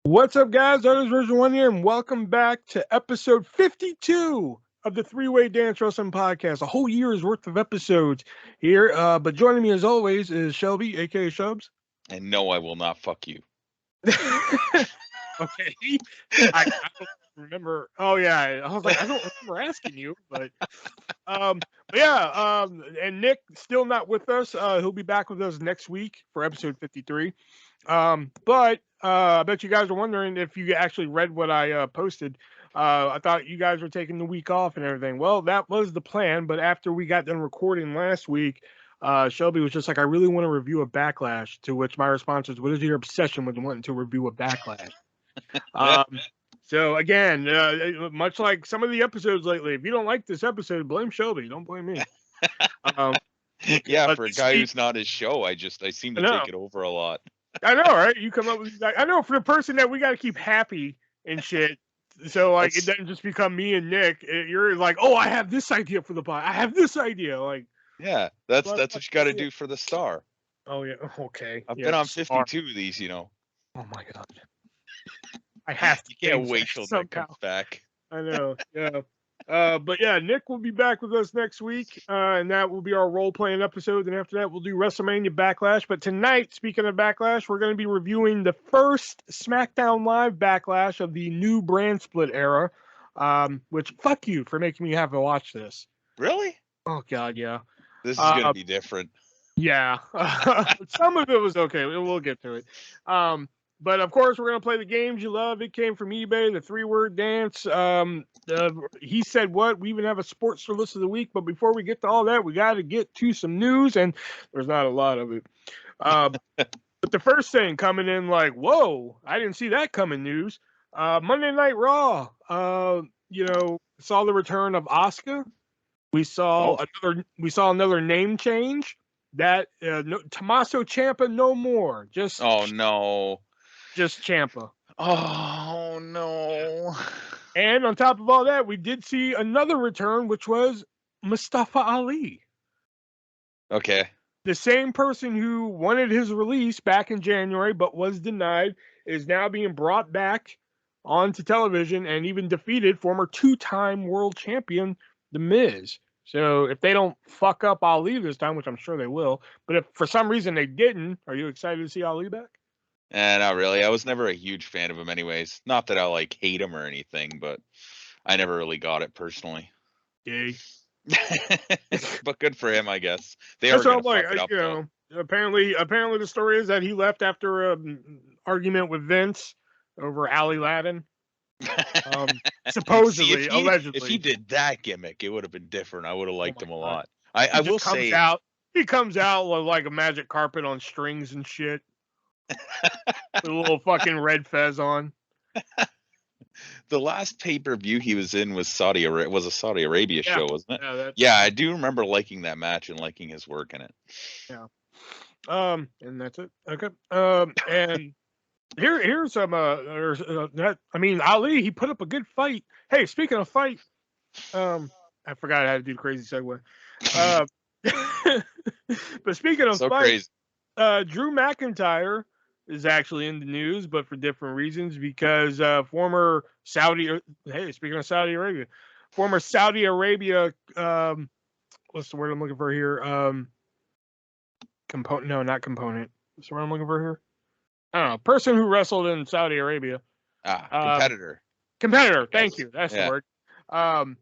What's up, guys? That is Version 1 here, and welcome back to episode 52 of the Three-Way Dance Wrestling Podcast. A whole year's worth of episodes here. But joining me, as always, is Shelby, a.k.a. Shubs. And no, I will not fuck you. Okay. I don't remember. Oh, yeah. I was like, I don't remember asking you. But yeah. And Nick, still not with us. He'll be back with us next week for episode 53. But I bet you guys are wondering if you actually read what I posted. I thought you guys were taking the week off and everything. Well, that was the plan. But after we got done recording last week, Shelby was just like, I really want to review a Backlash, to which my response was, what is your obsession with wanting to review a Backlash? So again, much like some of the episodes lately, if you don't like this episode, blame Shelby. Don't blame me. Yeah, for a guy who's not his show, I seem to take it over a lot. I know, right? You come up with I know, for the person that we got to keep happy and shit. So like, it doesn't just become me and Nick. You're like, oh, I have this idea for the pod. I have this idea. Like, yeah, that's what you got to do for the star. Oh yeah, okay. I've been on 52 of these, you know. Oh my god, I have to. You can't wait till Nick comes back. I know, yeah. But yeah, Nick will be back with us next week, and that will be our role-playing episode. And after that, we'll do WrestleMania Backlash. But tonight, speaking of Backlash, we're going to be reviewing the first SmackDown Live Backlash of the new brand split era, which, fuck you for making me have to watch this. Really? Oh, God, yeah. This is going to be different. Yeah. Some of it was okay. We'll get to it. But of course, we're going to play the games you love. It came from eBay, the 3-word dance. He said what? We even have a sports list of the week. But before we get to all that, we got to get to some news. And there's not a lot of it. But the first thing coming in like, whoa, I didn't see that coming news. Monday Night Raw, saw the return of Asuka. We saw another name change. That Tommaso Ciampa no more. Just Ciampa. Oh no. And on top of all that, we did see another return, which was Mustafa Ali. Okay. The same person who wanted his release back in January but was denied is now being brought back onto television and even defeated former 2-time world champion The Miz. So if they don't fuck up Ali this time, which I'm sure they will, but if for some reason they didn't, are you excited to see Ali back? Not really. I was never a huge fan of him anyways. Not that I hate him or anything, but I never really got it personally. Yay. But good for him, I guess. That's what I'm like. Apparently the story is that he left after an argument with Vince over Ali Ladin. Supposedly, allegedly. If he did that gimmick, it would have been different. I would have liked him a lot. I will say, he comes out with like a magic carpet on strings and shit. With a little fucking red fez on. The last pay-per-view he was in was a Saudi Arabia show, wasn't it? Yeah, I do remember liking that match and liking his work in it. Yeah. And that's it. Okay. And here's some Ali, he put up a good fight. Hey, speaking of fight, I forgot how to do the crazy segue. But speaking of fight, Drew McIntyre is actually in the news, but for different reasons, because former Saudi Arabia, what's the word I'm looking for here? Not component. What's the word I'm looking for here? I don't know. Person who wrestled in Saudi Arabia. Competitor. Competitor. Thank you. That's the word.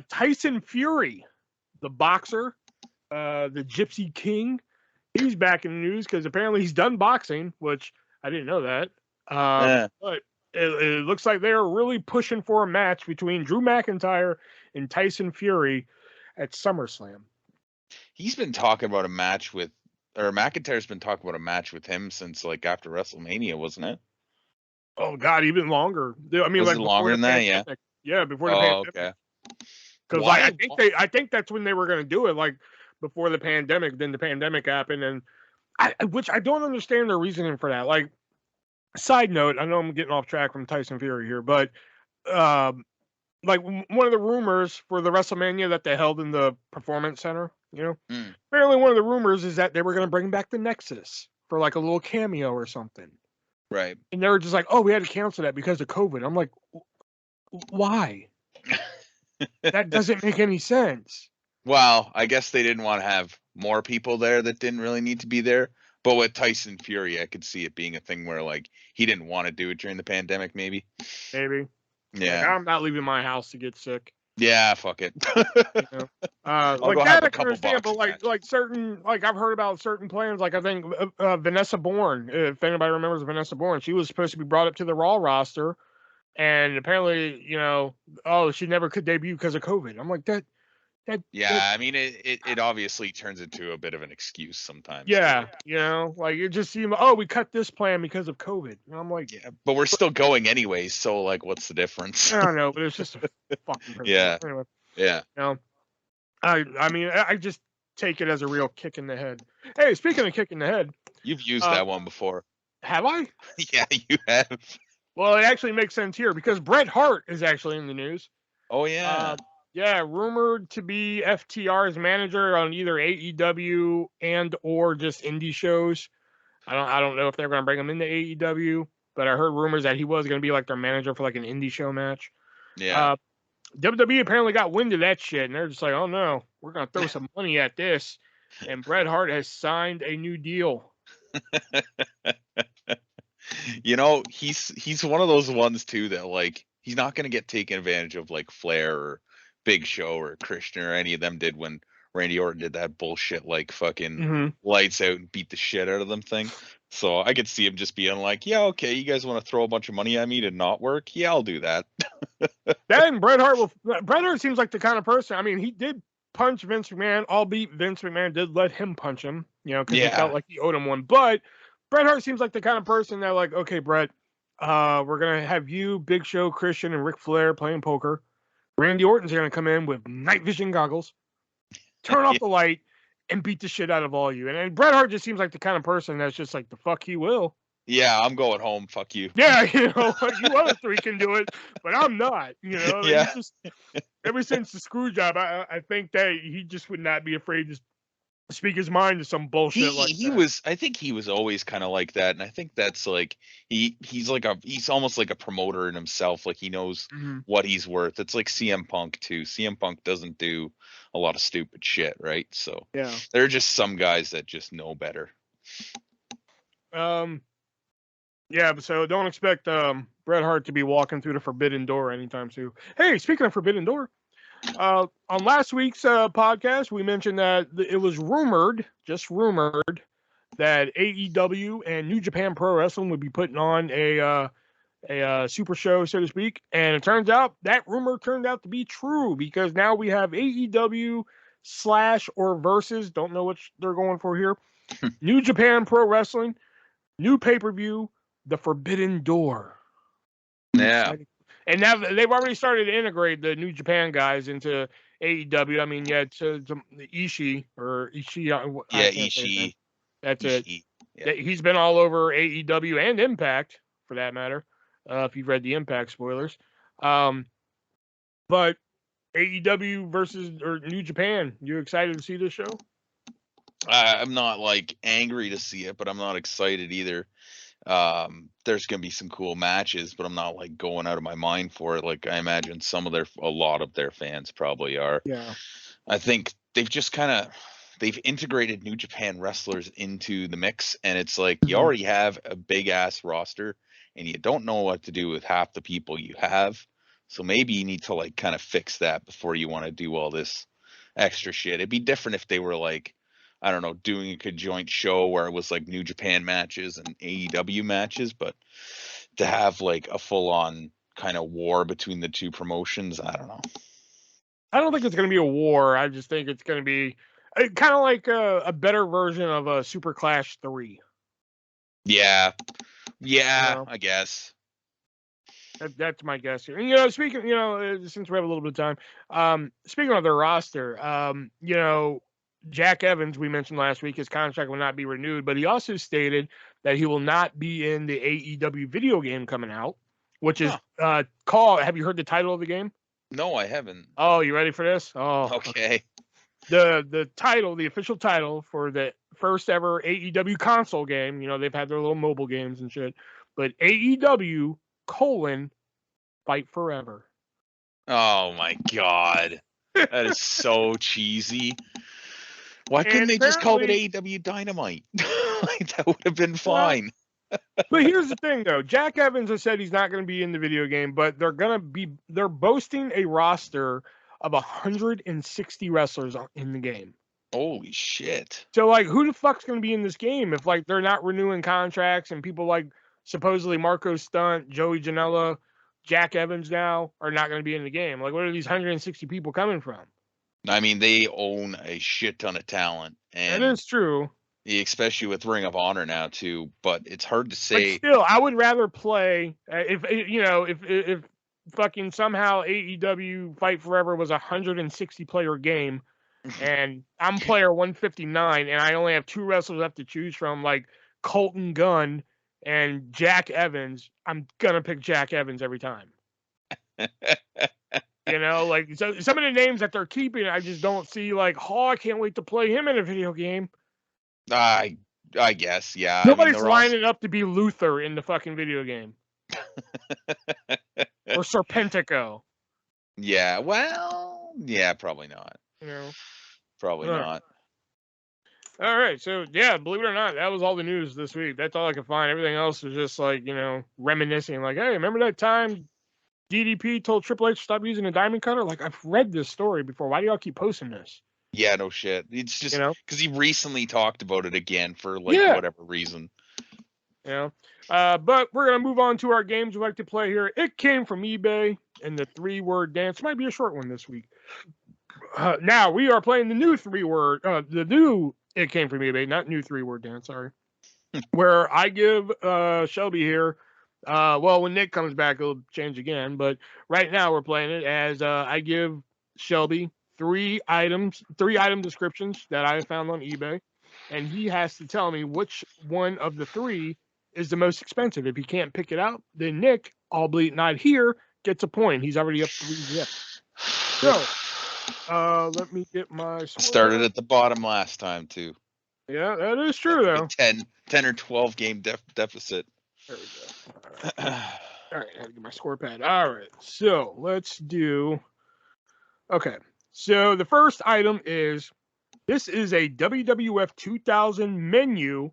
Tyson Fury, the boxer, the Gypsy King. He's back in the news because apparently he's done boxing, which I didn't know that. But it looks like they're really pushing for a match between Drew McIntyre and Tyson Fury at SummerSlam. He's been talking about McIntyre's been talking about a match with him since after WrestleMania, wasn't it? Oh God, even longer. I mean, was it longer than that? Yeah. Yeah, before the pandemic. Okay. Because I think that's when they were going to do it. Before the pandemic, then the pandemic happened, and which I don't understand their reasoning for that. Side note, I know I'm getting off track from Tyson Fury here, but one of the rumors for the WrestleMania that they held in the Performance Center, apparently one of the rumors is that they were going to bring back the Nexus for a little cameo or something. Right. And they were just like, oh, we had to cancel that because of COVID. I'm like, why? That doesn't make any sense. Well, I guess they didn't want to have more people there that didn't really need to be there. But with Tyson Fury, I could see it being a thing where like he didn't want to do it during the pandemic, maybe. Maybe. Like, Yeah. I'm not leaving my house to get sick. Yeah, fuck it. You know? I'll Like go that have I a can couple understand, but boxing matches. like certain, like I've heard about certain plans. Like I think Vanessa Bourne, if anybody remembers Vanessa Bourne, she was supposed to be brought up to the Raw roster, and apparently, oh, she never could debut because of COVID. I'm like that. Yeah, I mean it obviously turns into a bit of an excuse sometimes. Yeah, like it just seemed. Oh, we cut this plan because of COVID. And I'm like, Yeah, but we're still going anyways, so like what's the difference? I don't know, but it's just a fucking person. Yeah. Anyway, Yeah. I mean, I just take it as a real kick in the head. Hey, speaking of kick in the head, You've used that one before. have I? Yeah, you have. Well, it actually makes sense here because Bret Hart is actually in the news. Oh yeah. Yeah, rumored to be FTR's manager on either AEW and or just indie shows. I don't know if they're going to bring him into AEW, but I heard rumors that he was going to be like their manager for like an indie show match. Yeah. WWE apparently got wind of that shit, and they're just like, oh no, we're going to throw some money at this. And Bret Hart has signed a new deal. He's one of those ones too that like he's not gonna get taken advantage of like Flair or Big Show or Christian or any of them did when Randy Orton did that bullshit like fucking lights out and beat the shit out of them thing. So I could see him just being like, yeah, okay, you guys want to throw a bunch of money at me to not work? Yeah, I'll do that. Then Bret Hart seems like the kind of person. I mean, he did punch Vince McMahon, albeit Vince McMahon did let him punch him, because he felt like he owed him one. But Bret Hart seems like the kind of person that like, okay, Bret, we're gonna have you, Big Show, Christian, and Ric Flair playing poker. Randy Orton's gonna come in with night vision goggles, turn off the light, and beat the shit out of all you. And Bret Hart just seems like the kind of person that's just like, the fuck he will. Yeah, I'm going home. Fuck you. Yeah, you other three can do it, but I'm not. Yeah. Ever since the screw job, I think that he just would not be afraid to speak his mind to some bullshit that. I think he was always kind of like that, and I think that's like he's almost like a promoter in himself. Like he knows what he's worth. It's like CM Punk too. CM Punk doesn't do a lot of stupid shit, right? So yeah, there are just some guys that just know better. Yeah, so don't expect Bret Hart to be walking through the Forbidden Door anytime soon. Hey, speaking of Forbidden Door, on last week's podcast, we mentioned that it was just rumored, that AEW and New Japan Pro Wrestling would be putting on a super show, so to speak. And it turns out that rumor turned out to be true because now we have AEW / or versus, don't know what they're going for here, New Japan Pro Wrestling, new pay-per-view, The Forbidden Door. Yeah. And now they've already started to integrate the New Japan guys into AEW. I mean, yeah, to Ishii or Ishii. Yeah, Ishii. That's Ishii. it. Yeah. He's been all over AEW and Impact, for that matter, if you've read the Impact spoilers. But AEW versus or New Japan, you excited to see this show? I'm not like angry to see it, but I'm not excited either. There's gonna be some cool matches, but I'm not like going out of my mind for it. Like I imagine a lot of their fans probably are. Yeah. I think they've integrated New Japan wrestlers into the mix, and it's like you already have a big ass roster, and you don't know what to do with half the people you have. So maybe you need to like kind of fix that before you want to do all this extra shit. It'd be different if they were like, I don't know, doing a conjoint show where it was like New Japan matches and AEW matches, but to have like a full on kind of war between the two promotions, I don't know. I don't think it's going to be a war. I just think it's going to be kind of like a better version of a Super Clash 3. Yeah, I guess. That's my guess here. And, speaking, since we have a little bit of time, speaking of their roster, Jack Evans, we mentioned last week, his contract will not be renewed, but he also stated that he will not be in the AEW video game coming out, which is called, have you heard the title of the game? No, I haven't. Oh, you ready for this? Oh, okay. The title, the official title for the first ever AEW console game, they've had their little mobile games and shit. but AEW Fight Forever. Oh my god. That is so cheesy. Why couldn't they just call it AEW Dynamite? Like, that would have been fine. But here's the thing, though. Jack Evans has said he's not going to be in the video game, but they're boasting a roster of 160 wrestlers in the game. Holy shit. So, like, who the fuck's going to be in this game if, like, they're not renewing contracts and people like supposedly Marco Stunt, Joey Janela, Jack Evans now are not going to be in the game? Like, where are these 160 people coming from? I mean, they own a shit ton of talent. And that is true. Especially with Ring of Honor now, too. But it's hard to say. But still, I would rather play, if fucking somehow AEW Fight Forever was a 160-player game, and I'm player 159, and I only have 2 wrestlers left to choose from, like Colton Gunn and Jack Evans, I'm gonna pick Jack Evans every time. Like so some of the names that they're keeping, I just don't see like, I can't wait to play him in a video game. I guess, yeah. Nobody's lining up to be Luther in the fucking video game. Or Serpentico. Yeah, well, yeah, probably not. Probably not. All right, so yeah, believe it or not, that was all the news this week. That's all I could find. Everything else was just like, reminiscing. Like, hey, remember that time DDP told Triple H to stop using a diamond cutter? Like, I've read this story before. Why do y'all keep posting this? Yeah, no shit. It's just because he recently talked about it again for whatever reason. But we're gonna move on to our games we like to play here. It came from eBay, and the 3-word dance might be a short one this week. Now we are playing the new It Came from eBay, not new 3-word dance. Sorry, where I give Shelby here. When Nick comes back, it'll change again. But right now we're playing it as I give Shelby 3 item descriptions that I found on eBay, and he has to tell me which one of the 3 is the most expensive. If he can't pick it out, then Nick, albeit not here, gets a point. He's already up 3 zips. So, let me get my score. Started at the bottom last time too. Yeah, that is true though. 10 or 12 game deficit. There we go. All right, I had to get my score pad. All right, so let's do. Okay. So the first item is, this is a WWF 2000 menu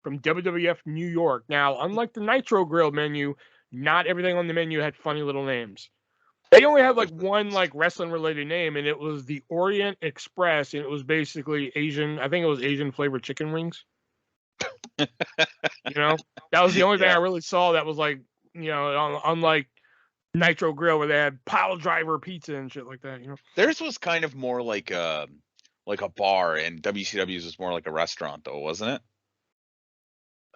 from WWF New York. Now, unlike the Nitro Grill menu, not everything on the menu had funny little names. They only had like one like wrestling related name, and it was the Orient Express, and it was basically Asian. I think it was Asian flavored chicken wings. That was the only thing I really saw that was like, unlike Nitro Grill where they had pile driver pizza and shit like that. Theirs was kind of more like a bar, and WCW's was more like a restaurant, though, wasn't it?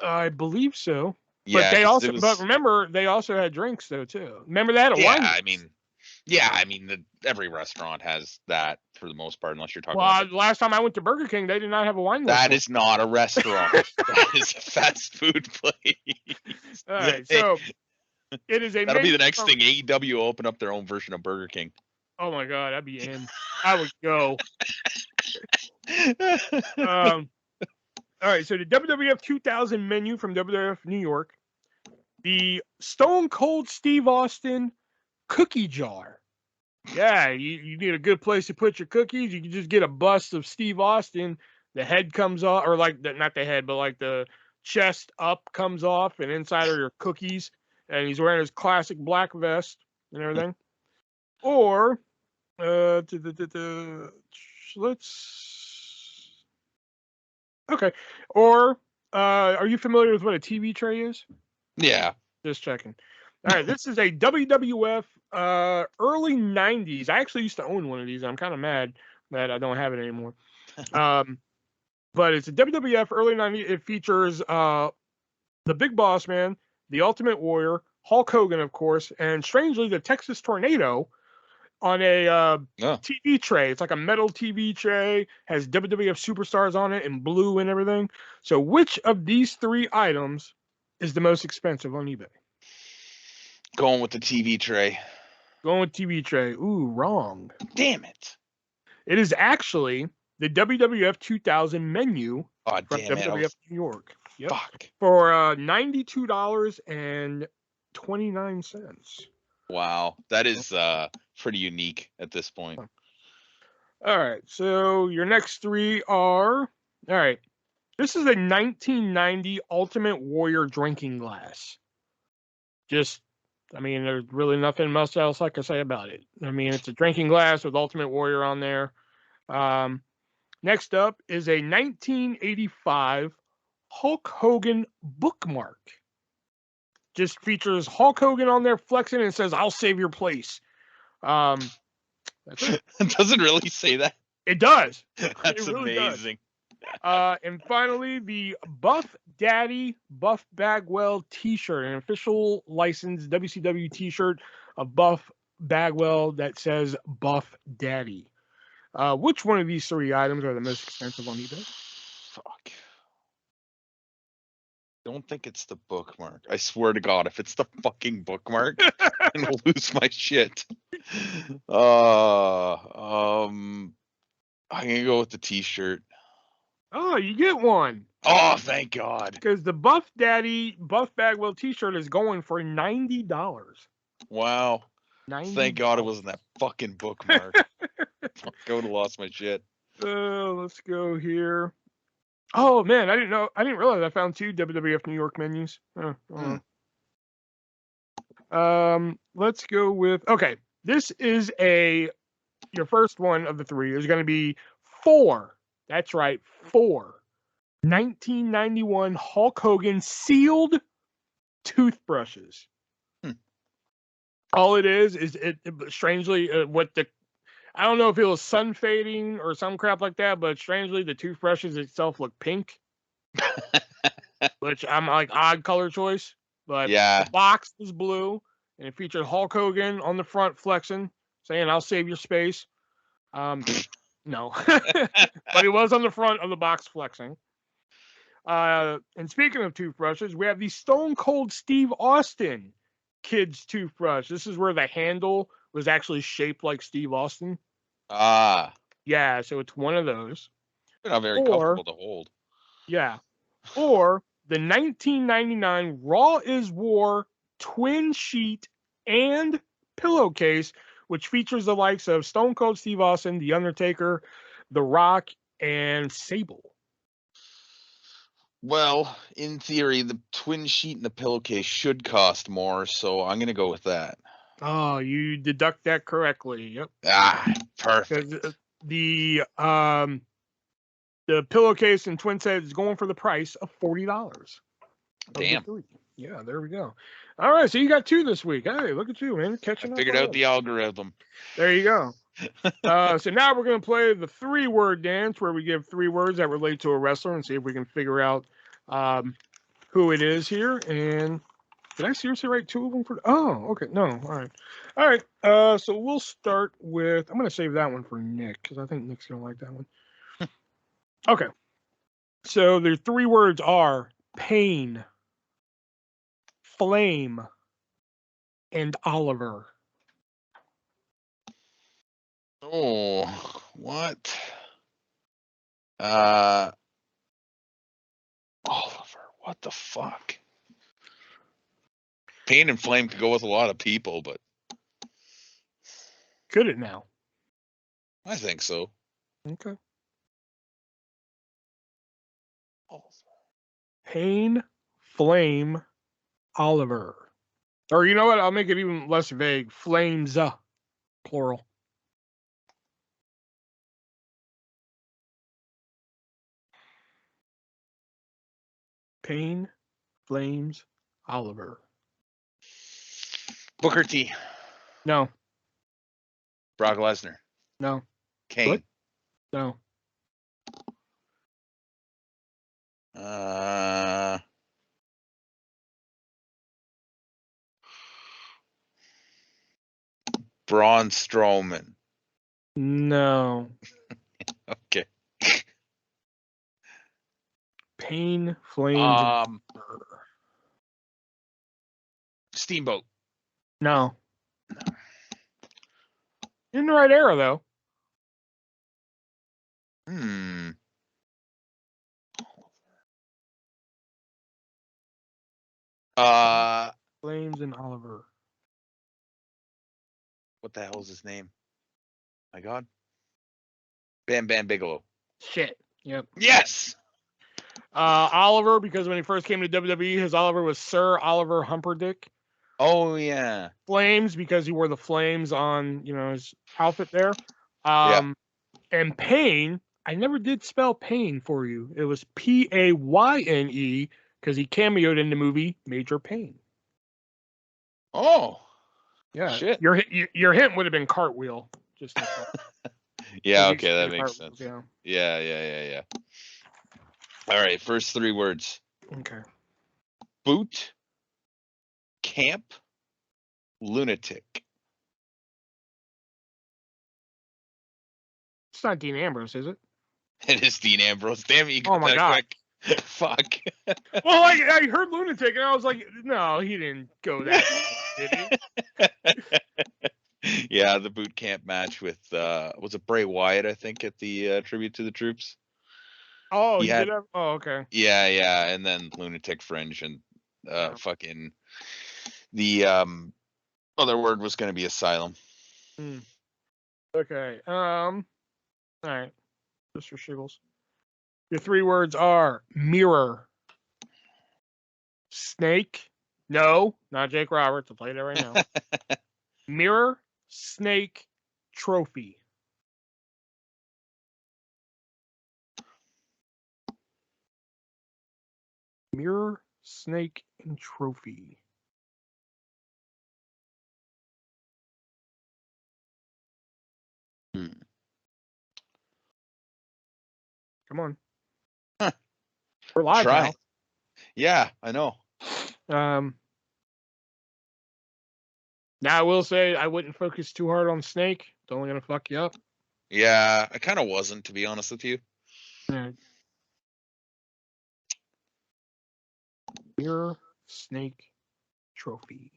I believe so. Yeah, but remember, they also had drinks though too. Remember they had a wine. I mean, every restaurant has that for the most part, unless you're talking. Well, last time I went to Burger King, they did not have a wine list. That is not a restaurant. That is a fast food place. All right, so it is a. That'll be the next thing. AEW will open up their own version of Burger King. Oh my God, I'd be in. I would go. All right, so the WWF 2000 menu from WWF New York, the Stone Cold Steve Austin cookie jar. Yeah, you need a good place to put your cookies. You can just get a bust of Steve Austin. The head comes off, or like not the head, but like the chest up comes off, and inside are your cookies. And he's wearing his classic black vest and everything. Or, okay. Or, are you familiar with what a TV tray is? Yeah. Just checking. All right, this is a WWF early 90s. I actually used to own one of these. I'm kind of mad that I don't have it anymore. But it's a WWF early 90s. It features the Big Boss Man, the Ultimate Warrior, Hulk Hogan, of course, and strangely, the Texas Tornado on a TV tray. It's like a metal TV tray, has WWF superstars on it in blue and everything. So which of these 3 items is the most expensive on eBay? Going with the TV tray. Going with TV tray. Ooh, wrong. Damn it. It is actually the WWF 2000 menu from WWF New York. Yep. Fuck. For $92.29. Wow. That is pretty unique at this point. All right. So your next three are, all right. This is a 1990 Ultimate Warrior drinking glass. Just, I mean, there's really nothing much else I can say about it. I mean, it's a drinking glass with Ultimate Warrior on there. Next up is a 1985 Hulk Hogan bookmark. Just features Hulk Hogan on there flexing and says, "I'll save your place." That's it. It doesn't really say that. It does. That's it really amazing. Does. And finally, the Buff Daddy Buff Bagwell T-shirt, an official licensed WCW T-shirt of Buff Bagwell that says Buff Daddy. Which one of these three items are the most expensive on eBay? Fuck. Don't think it's the bookmark. I swear to God, if it's the fucking bookmark, I'm gonna lose my shit. I'm gonna go with the T-shirt. Oh, you get one. Oh, thank God. Because the Buff Daddy Buff Bagwell T-shirt is going for $90. Wow. Thank God it wasn't that fucking bookmark. Fuck, I would have lost my shit. Let's go here. Oh man, I didn't realize I found two WWF New York menus. Let's go with, okay. This is your first one of the three. There's going to be 4. That's right, 4 1991 Hulk Hogan sealed toothbrushes. All it is it strangely I don't know if it was sun fading or some crap like that, but strangely the toothbrushes itself look pink, which I'm like odd color choice. But Yeah. the box is blue, and it featured Hulk Hogan on the front flexing, saying, "I'll save your space." No, but he was on the front of the box flexing. And speaking of toothbrushes, we have the Stone Cold Steve Austin kids toothbrush. This is where the handle was actually shaped like Steve Austin. Ah. Yeah, so it's one of those. They're not very comfortable to hold. Yeah. Or the 1999 Raw is War twin sheet and pillowcase, which features the likes of Stone Cold Steve Austin, The Undertaker, The Rock, and Sable. Well, in theory, the twin sheet and the pillowcase should cost more, so I'm going to go with that. Oh, you deduct that correctly. Yep. Ah, perfect. The pillowcase and twin set is going for the price of $40. Damn. Yeah, there we go. All right, so you got 2 this week. Hey, look at you, man, catching up. I figured out the algorithm. There you go. So now we're going to play the 3-word dance, where we give 3 words that relate to a wrestler and see if we can figure out who it is here. And did I seriously write 2 of them for? Oh, okay. No, all right. So we'll start with. I'm going to save that one for Nick because I think Nick's going to like that one. Okay. So the 3 words are pain, flame, and Oliver. Oh, what? Oliver, what the fuck? Pain and flame could go with a lot of people, but Could it now? I think so. Okay. Oliver. Pain, flame, Oliver. Or you know what? I'll make it even less vague. Flames, plural. Pain, flames, Oliver. Booker T. No. Brock Lesnar. No. Kane. What? No. Braun Strowman. No. Okay. Pain, flames. Steamboat. No. In the right era, though. Flames and Oliver. What the hell is his name? My God. Bam Bam Bigelow. Shit. Yep. Yes. Oliver, because when he first came to WWE, his Oliver was Sir Oliver Humperdick. Oh yeah. Flames, because he wore the flames on, his outfit there. Yeah. And Payne, I never did spell Payne for you. It was Payne, because he cameoed in the movie Major Payne. Oh. Yeah. Shit. Your hint would have been cartwheel. Just yeah. Okay, that makes sense. sense. Yeah. All right. First 3 words. Okay. Boot. Camp. Lunatic. It's not Dean Ambrose, is it? It is Dean Ambrose. Damn it, you got Oh my that God. quick. Fuck. Well, I heard lunatic, and I was like, no, he didn't go that did he? Yeah, the boot camp match with was it Bray Wyatt, I think, at the Tribute to the Troops. Oh, he did have. Oh, okay. Yeah, and then Lunatic Fringe and fucking the other word was going to be Asylum. Okay. All right, Mr. Shiggles. Your 3 words are mirror, snake. No, not Jake Roberts. I'll play that right now. Mirror, snake, trophy. Mirror, snake, and trophy. Come on. Huh. We're live now. Yeah, I know. Now I will say I wouldn't focus too hard on snake. It's only gonna fuck you up. Yeah, I kind of wasn't, to be honest with you. Yeah. Mirror, snake, trophy.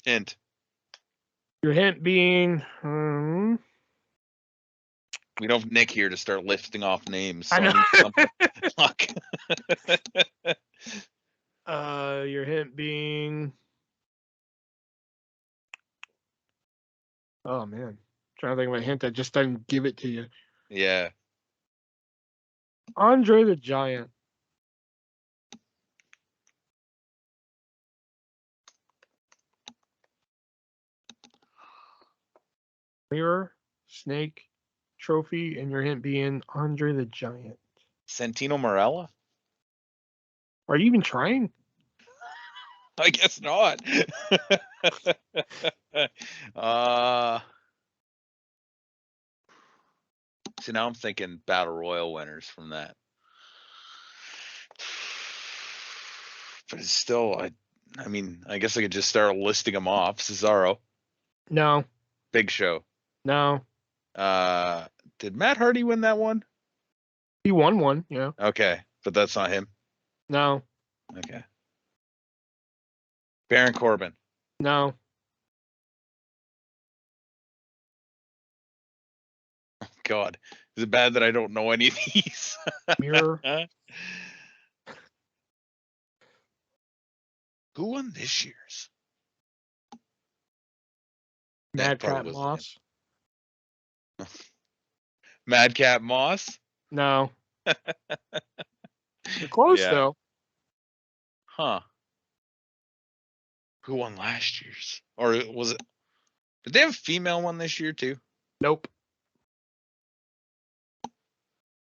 Hint. Your hint being, we don't have Nick here to start listing off names. So I know. Fuck. Your hint being, oh man, I'm trying to think of a hint that just doesn't give it to you. Yeah. Andre the Giant. Mirror, snake, trophy, and your hint being Andre the Giant. Santino Marella? Are you even trying? I guess not. So now I'm thinking Battle Royal winners from that. But it's still, I mean, I guess I could just start listing them off. Cesaro. No. Big Show. No. Did Matt Hardy win that one? He won one, yeah. Okay, but that's not him. No. Okay. Baron Corbin. No. Oh, God. Is it bad that I don't know any of these? Mirror. Who won this year's? Madcap Moss. Madcap Moss? No. You're close, though. Huh. Who won last year's? Or was it? Did they have a female one this year, too? Nope.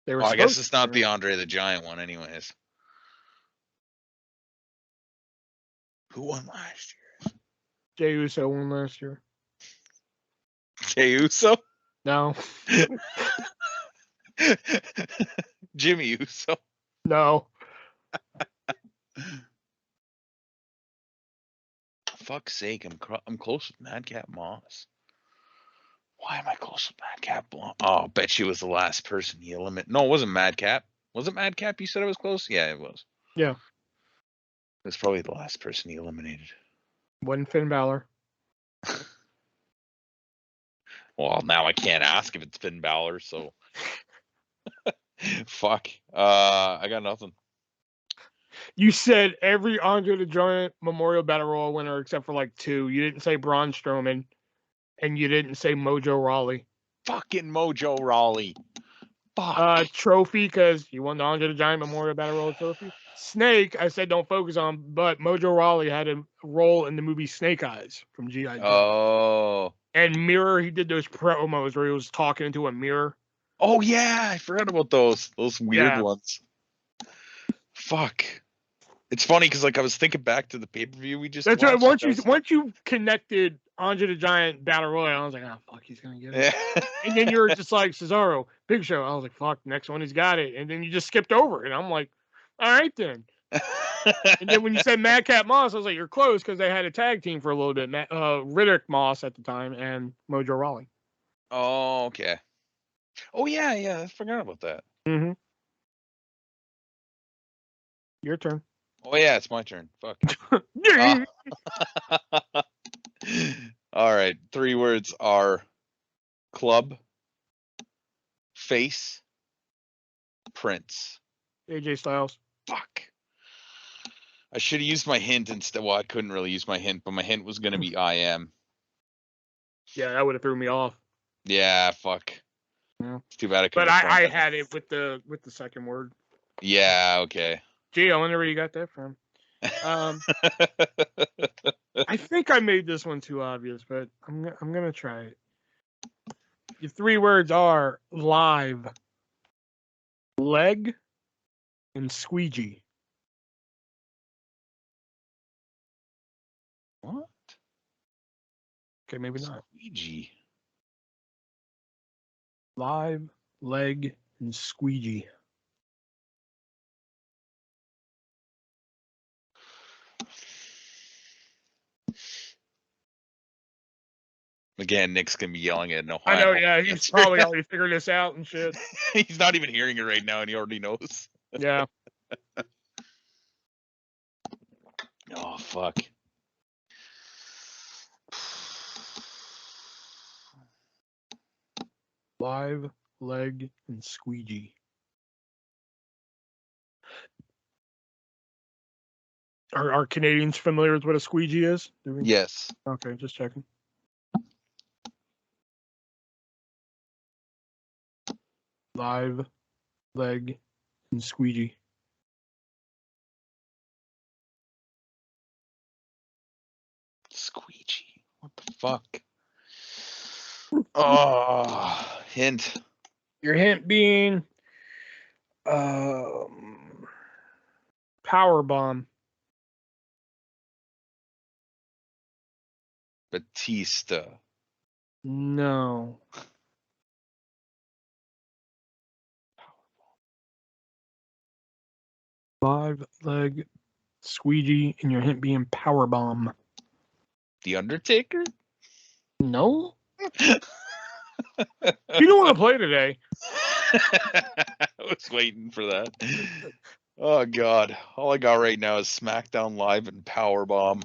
They were I guess it's not the Andre the Giant one, anyways. Who won last year? Jey Uso won last year. Jey Uso? No. Jimmy Uso? No. Fuck's sake, I'm close with Madcap Moss. Why am I close with Madcap? Oh, I bet she was the last person he eliminated. No, it wasn't Madcap. Was it Madcap? You said it was close? Yeah, it was. Yeah. It was probably the last person he eliminated. Wasn't Finn Balor. Well, now I can't ask if it's Finn Balor, so. Fuck. I got nothing. You said every Andre the Giant Memorial Battle Royal winner except for like 2. You didn't say Braun Strowman, and you didn't say Mojo Rawley. Fucking Mojo Rawley. Fuck. Trophy, because you won the Andre the Giant Memorial Battle Royal trophy. Snake, I said don't focus on, but Mojo Rawley had a role in the movie Snake Eyes from G.I. Joe. Oh. And Mirror, he did those promos where he was talking into a mirror. Oh yeah, I forgot about those weird ones. Fuck. It's funny because like I was thinking back to the pay-per-view we just watched. Right. Once you connected Andre the Giant Battle Royal, I was like, oh fuck, he's gonna get it. Yeah. And then you were just like Cesaro, Big Show. I was like, fuck, next one he's got it. And then you just skipped over it. And I'm like, all right then. And then when you said Madcap Moss, I was like, you're close because they had a tag team for a little bit. Riddick Moss at the time and Mojo Rawley. Oh, okay. Oh yeah, I forgot about that. Mm-hmm. Your turn. Oh yeah, it's my turn. Fuck. All right. 3 words are club, face, Prince. AJ Styles. Fuck. I should have used my hint instead. Well, I couldn't really use my hint, but my hint was going to be I am. Yeah, that would have threw me off. Yeah, fuck. Yeah. It's too bad I couldn't. But I had it with the second word. Yeah, okay. Gee, I wonder where you got that from. I think I made this one too obvious, but I'm gonna try it. Your 3 words are live, leg, and squeegee. What? Okay, maybe not. Squeegee. Live, leg, and squeegee. Again, Nick's gonna be yelling at no. I know, yeah, he's probably already figured this out and shit. He's not even hearing it right now, and he already knows. Yeah. Oh fuck. Live, leg, and squeegee. Are Canadians familiar with what a squeegee is? Yes. Okay, just checking. Live, leg, and squeegee. Squeegee. What the fuck? Oh, hint. Your hint being power bomb. Batista. No. Live, leg, squeegee, and your hint being power bomb. The Undertaker? No. You don't want to play today. I was waiting for that. Oh god. All I got right now is SmackDown Live and Powerbomb.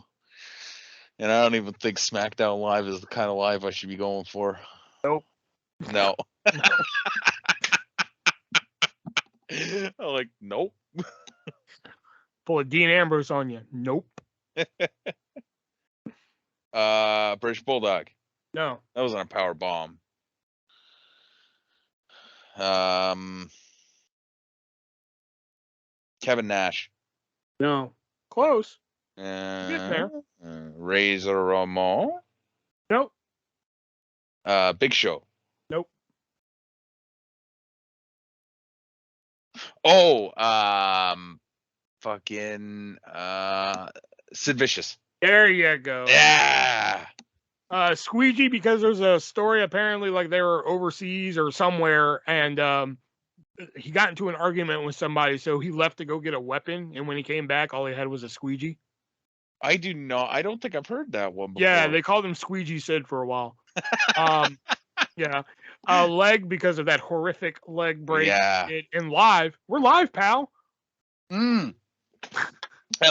And I don't even think SmackDown Live is the kind of live I should be going for. Nope. No. I'm like, nope. Pull a Dean Ambrose on you. Nope. British Bulldog. No. That wasn't a power bomb. Kevin Nash. No. Close. Getting there. Razor Ramon. Nope. Big Show. Nope. Oh, fucking Sid Vicious. There you go. Yeah. Squeegee, because there's a story apparently like they were overseas or somewhere, and he got into an argument with somebody, so he left to go get a weapon, and when he came back, all he had was a squeegee. I don't think I've heard that one before. Yeah, they called him Squeegee Sid for a while. Yeah. Leg, because of that horrific leg break. Yeah. And live. We're live, pal. That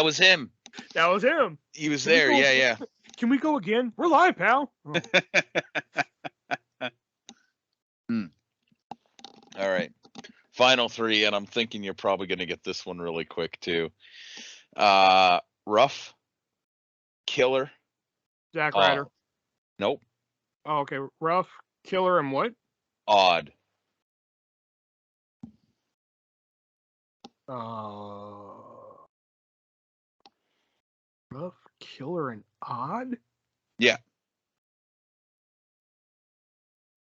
was him. That was him. He was there. Yeah. Can we go again? We're live, pal. Oh. All right. Final three, and I'm thinking you're probably going to get this one really quick too. Rough, Killer, Zack Ryder. Nope. Oh, okay. Rough, Killer, and what? Odd. Rough, Killer, and Odd? Yeah.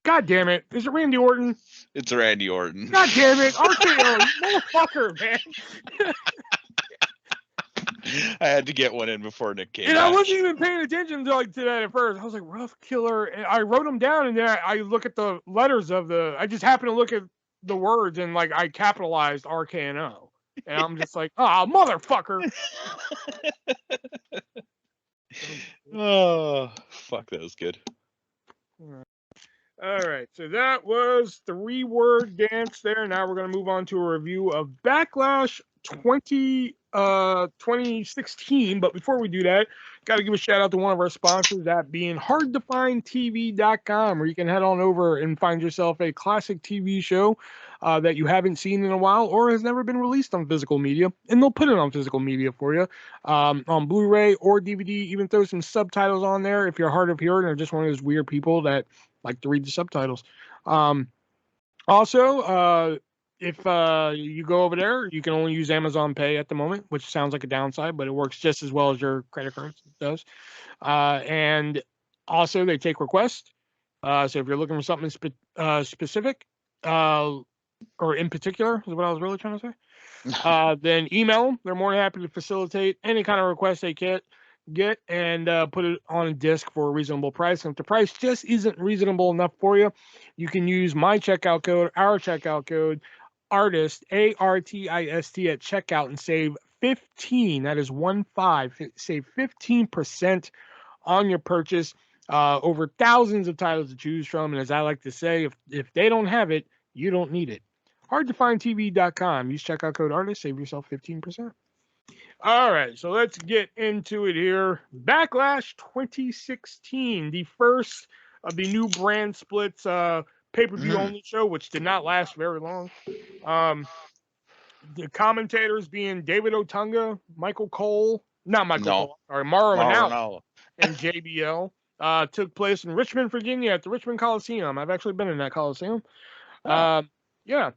God damn it. Is it Randy Orton? It's Randy Orton. God damn it. RKO, you motherfucker, man. I had to get one in before Nick came And back. I wasn't even paying attention to that at first. I was like, Rough, Killer. And I wrote them down, and then I look at the letters of I just happened to look at the words, and like I capitalized RKO. And I'm just like, motherfucker. Oh, fuck, that was good. All right, so that was 3-word dance there. Now we're going to move on to a review of Backlash 2016. But before we do that, got to give a shout out to one of our sponsors, that being hardtofindtv.com, where you can head on over and find yourself a classic TV show that you haven't seen in a while or has never been released on physical media, and they'll put it on physical media for you on Blu-ray or DVD. Even throw some subtitles on there if you're hard of hearing or just one of those weird people that like to read the subtitles. Also, if you go over there, you can only use Amazon Pay at the moment, which sounds like a downside, but it works just as well as your credit cards does. And also, they take requests. So if you're looking for something specific or in particular, is what I was really trying to say, then email them. They're more than happy to facilitate any kind of request they get and put it on a disc for a reasonable price. And if the price just isn't reasonable enough for you, you can use my checkout code, our checkout code, ARTIST, ARTIST at checkout, and save 15. That is 15. Save 15% on your purchase. Over thousands of titles to choose from, and as I like to say, if they don't have it, you don't need it. Hardtofindtv.com. Use checkout code ARTIST, save yourself 15%. All right, so let's get into it here. Backlash 2016, the first of the new brand splits pay-per-view only show, which did not last very long. The commentators being David Otunga, Michael Cole, not Michael Cole, sorry, Mauro Ranallo, and JBL. Took place in Richmond, Virginia at the Richmond Coliseum. I've actually been in that Coliseum. Yeah.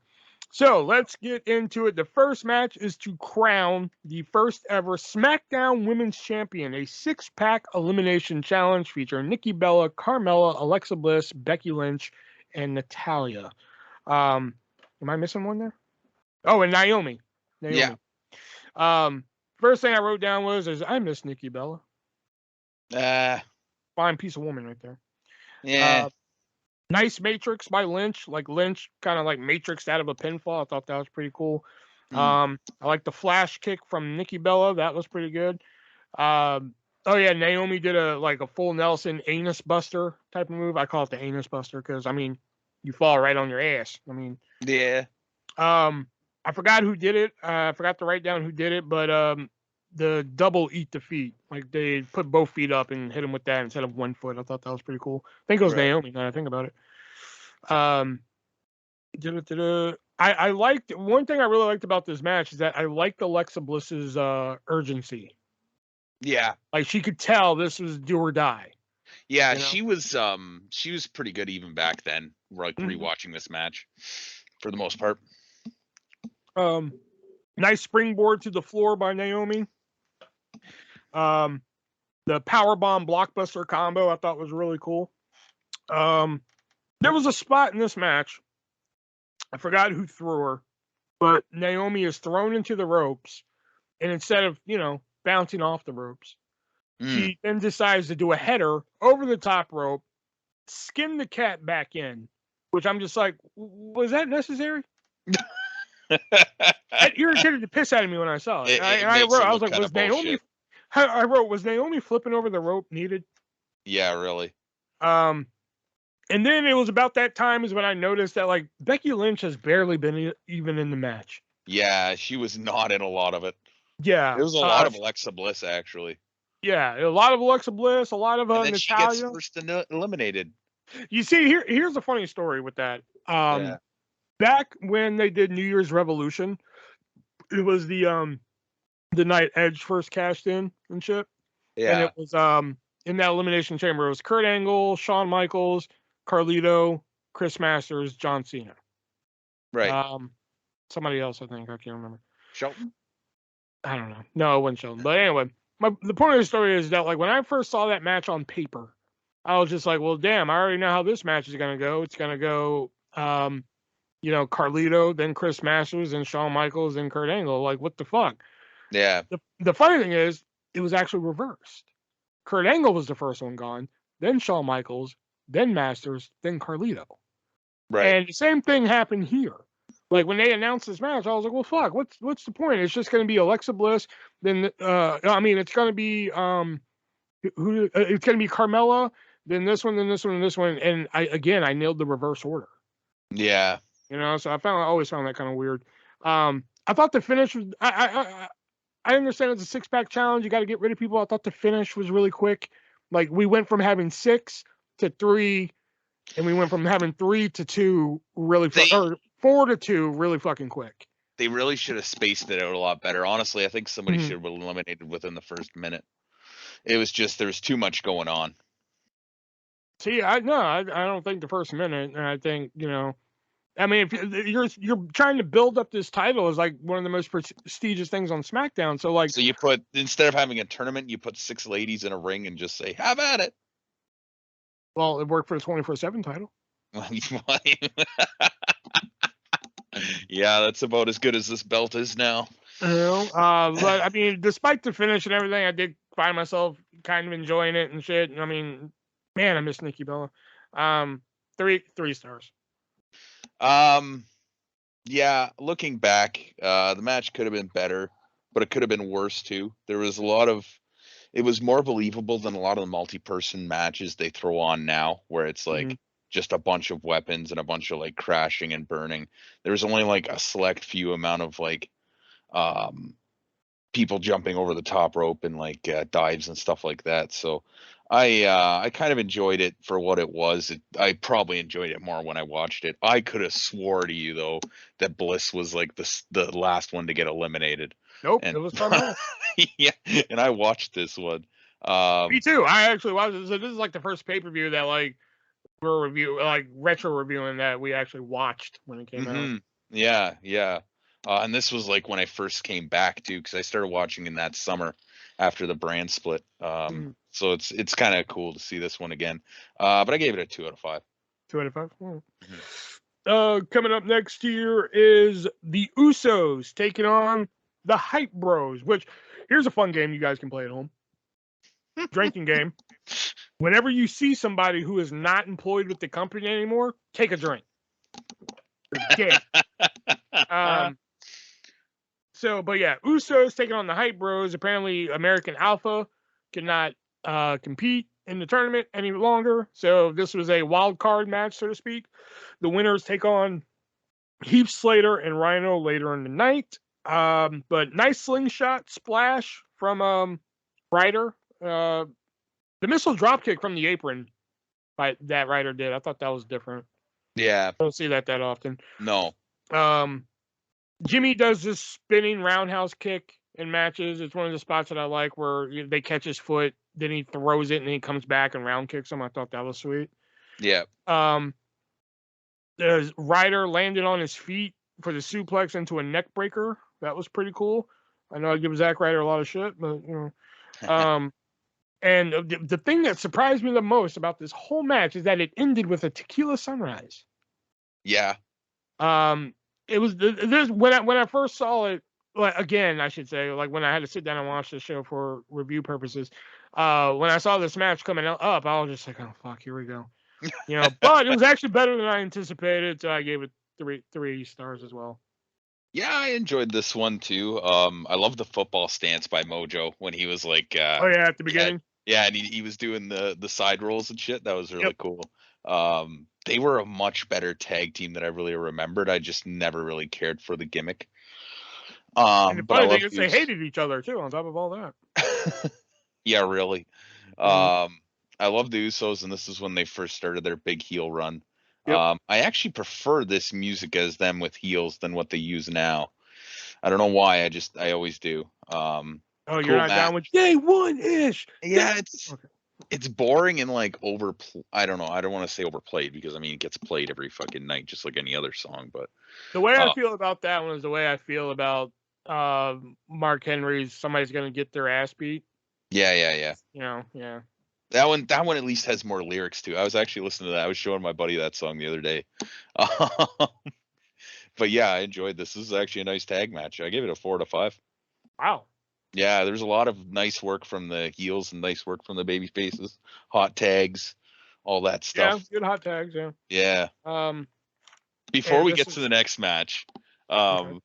So let's get into it. The first match is to crown the first ever SmackDown Women's Champion, a 6-pack elimination challenge featuring Nikki Bella, Carmella, Alexa Bliss, Becky Lynch, and Natalya. Am I missing one there? Oh, and Naomi. Yeah. First thing I wrote down was I miss Nikki Bella. Fine piece of woman right there. Yeah. Nice Matrix by Lynch. Like Lynch kind of like Matrixed out of a pinfall. I thought that was pretty cool. I like the flash kick from Nikki Bella. That was pretty good. Oh yeah, Naomi did a full Nelson anus buster type of move. I call it the anus buster because I mean you fall right on your ass. I mean, yeah. I forgot who did it. I forgot to write down who did it, but the double eat the feet. Like they put both feet up and hit him with that instead of one foot. I thought that was pretty cool. I think it was Naomi now I think about it. I liked one thing I really liked about this match is that I liked Alexa Bliss's urgency. Yeah. Like she could tell this was do or die. Yeah, you know? She was pretty good even back then, like rewatching this match for the most part. Nice springboard to the floor by Naomi. The powerbomb blockbuster combo I thought was really cool. There was a spot in this match. I forgot who threw her, but Naomi is thrown into the ropes, and instead of, bouncing off the ropes, she then decides to do a header over the top rope, skin the cat back in, which I'm just like, was that necessary? That irritated the piss out of me when I saw it. I was like, was Naomi flipping over the rope needed? Yeah, really. And then it was about that time is when I noticed that like Becky Lynch has barely been even in the match. Yeah, she was not in a lot of it. Yeah, there was a lot of Alexa Bliss actually. Yeah, a lot of Alexa Bliss, a lot of Natalya. She gets first eliminated. You see, here's a funny story with that. back when they did New Year's Revolution, it was the night Edge first cashed in and shit. And Yeah. it was in that Elimination Chamber, it was Kurt Angle, Shawn Michaels, Carlito, Chris Masters, John Cena. Right. Somebody else, I think. I can't remember. Shelton? I don't know. No, it wasn't Shelton. But anyway, the point of the story is that, like, when I first saw that match on paper, I was just like, well, damn, I already know how this match is going to go. It's going to go, Carlito, then Chris Masters, then Shawn Michaels, then Kurt Angle. Like, what the fuck? Yeah. The funny thing is, it was actually reversed. Kurt Angle was the first one gone, then Shawn Michaels, then Masters, then Carlito. Right. And the same thing happened here. Like, when they announced this match, I was like, well, fuck, what's the point? It's just going to be Alexa Bliss. Then, it's going to be, it's going to be Carmella, then this one, then this one, and this one. And I nailed the reverse order. Yeah. So I always found that kind of weird. I thought the finish was, I understand it's a 6-pack challenge. You got to get rid of people. I thought the finish was really quick. Like, we went from having 6 to 3, and we went from having 3 to 2 really, or 4 to 2 really fucking quick. They really should have spaced it out a lot better. Honestly, I think somebody should have been eliminated within the first minute. It was just, there was too much going on. See, I don't think the first minute. And I think, if you're trying to build up this title as like one of the most prestigious things on SmackDown. So like, you put, instead of having a tournament, you put 6 ladies in a ring and just say, have at it. Well, it worked for the 24/7 title. Yeah, that's about as good as this belt is now. But I mean, despite the finish and everything, I did find myself kind of enjoying it and shit. I mean, man, I miss Nikki Bella. 3 stars. Yeah, looking back, the match could have been better, but it could have been worse too. There was it was more believable than a lot of the multi-person matches they throw on now, where it's like just a bunch of weapons and a bunch of like crashing and burning. There was only like a select few amount of like people jumping over the top rope and like dives and stuff like that. So I kind of enjoyed it for what it was. I probably enjoyed it more when I watched it. I could have swore to you though that Bliss was like the last one to get eliminated. Nope, it was Carmella. Yeah, and I watched this one. Me too. I actually watched it. So this is like the first pay-per-view that like we're retro reviewing that we actually watched when it came out. Yeah. And this was like when I first came back too, because I started watching in that summer after the brand split. So it's kind of cool to see this one again. But I gave it a 2 out of 5. 2 out of 5. Coming up next year is the Usos taking on the Hype Bros, which here's a fun game you guys can play at home. Drinking game. Whenever you see somebody who is not employed with the company anymore, take a drink. But yeah, Usos taking on the Hype Bros. Apparently, American Alpha cannot compete in the tournament any longer. So this was a wild card match, so to speak. The winners take on Heath Slater and Rhino later in the night. But nice slingshot splash from Ryder. The missile dropkick from the apron that Ryder did. I thought that was different. Yeah. I don't see that often. No. Jimmy does this spinning roundhouse kick in matches. It's one of the spots that I like where they catch his foot, then he throws it, and then he comes back and round kicks him. I thought that was sweet. Yeah. Ryder landed on his feet for the suplex into a neck breaker. That was pretty cool. I know I give Zack Ryder a lot of shit, but and the thing that surprised me the most about this whole match is that it ended with a tequila sunrise. Yeah. It was when I first saw it. Like, again, I should say, like when I had to sit down and watch the show for review purposes. When I saw this match coming up, I was just like, oh fuck, here we go. But it was actually better than I anticipated, so I gave it 3 stars as well. Yeah, I enjoyed this one too. I love the football stance by Mojo when he was like, at the beginning. Yeah, and he was doing the side rolls and shit. That was really cool. They were a much better tag team than I really remembered. I just never really cared for the gimmick. And the funny thing is they hated each other too, on top of all that. Yeah, really. I love the Usos, and this is when they first started their big heel run. Yep. I actually prefer this music as them with heels than what they use now. I don't know why. I always do. Oh, you're Cool not match. down with day one ish. Yeah, Okay. it's boring and like I don't know. I don't want to say overplayed because I mean it gets played every fucking night just like any other song. But The way I feel about that one is the way I feel about Mark Henry's "Somebody's Gonna Get Their Ass Beat." yeah. Yeah. That one at least has more lyrics too. I was actually listening to that. I was showing my buddy that song the other day. But yeah, I enjoyed this. This is actually a nice tag match. I gave it a 4 out of 5. Wow. Yeah, there's a lot of nice work from the heels and nice work from the baby faces, hot tags, all that Yeah, stuff. good hot tags. Yeah. Yeah. Before And we this get is to the next match, okay.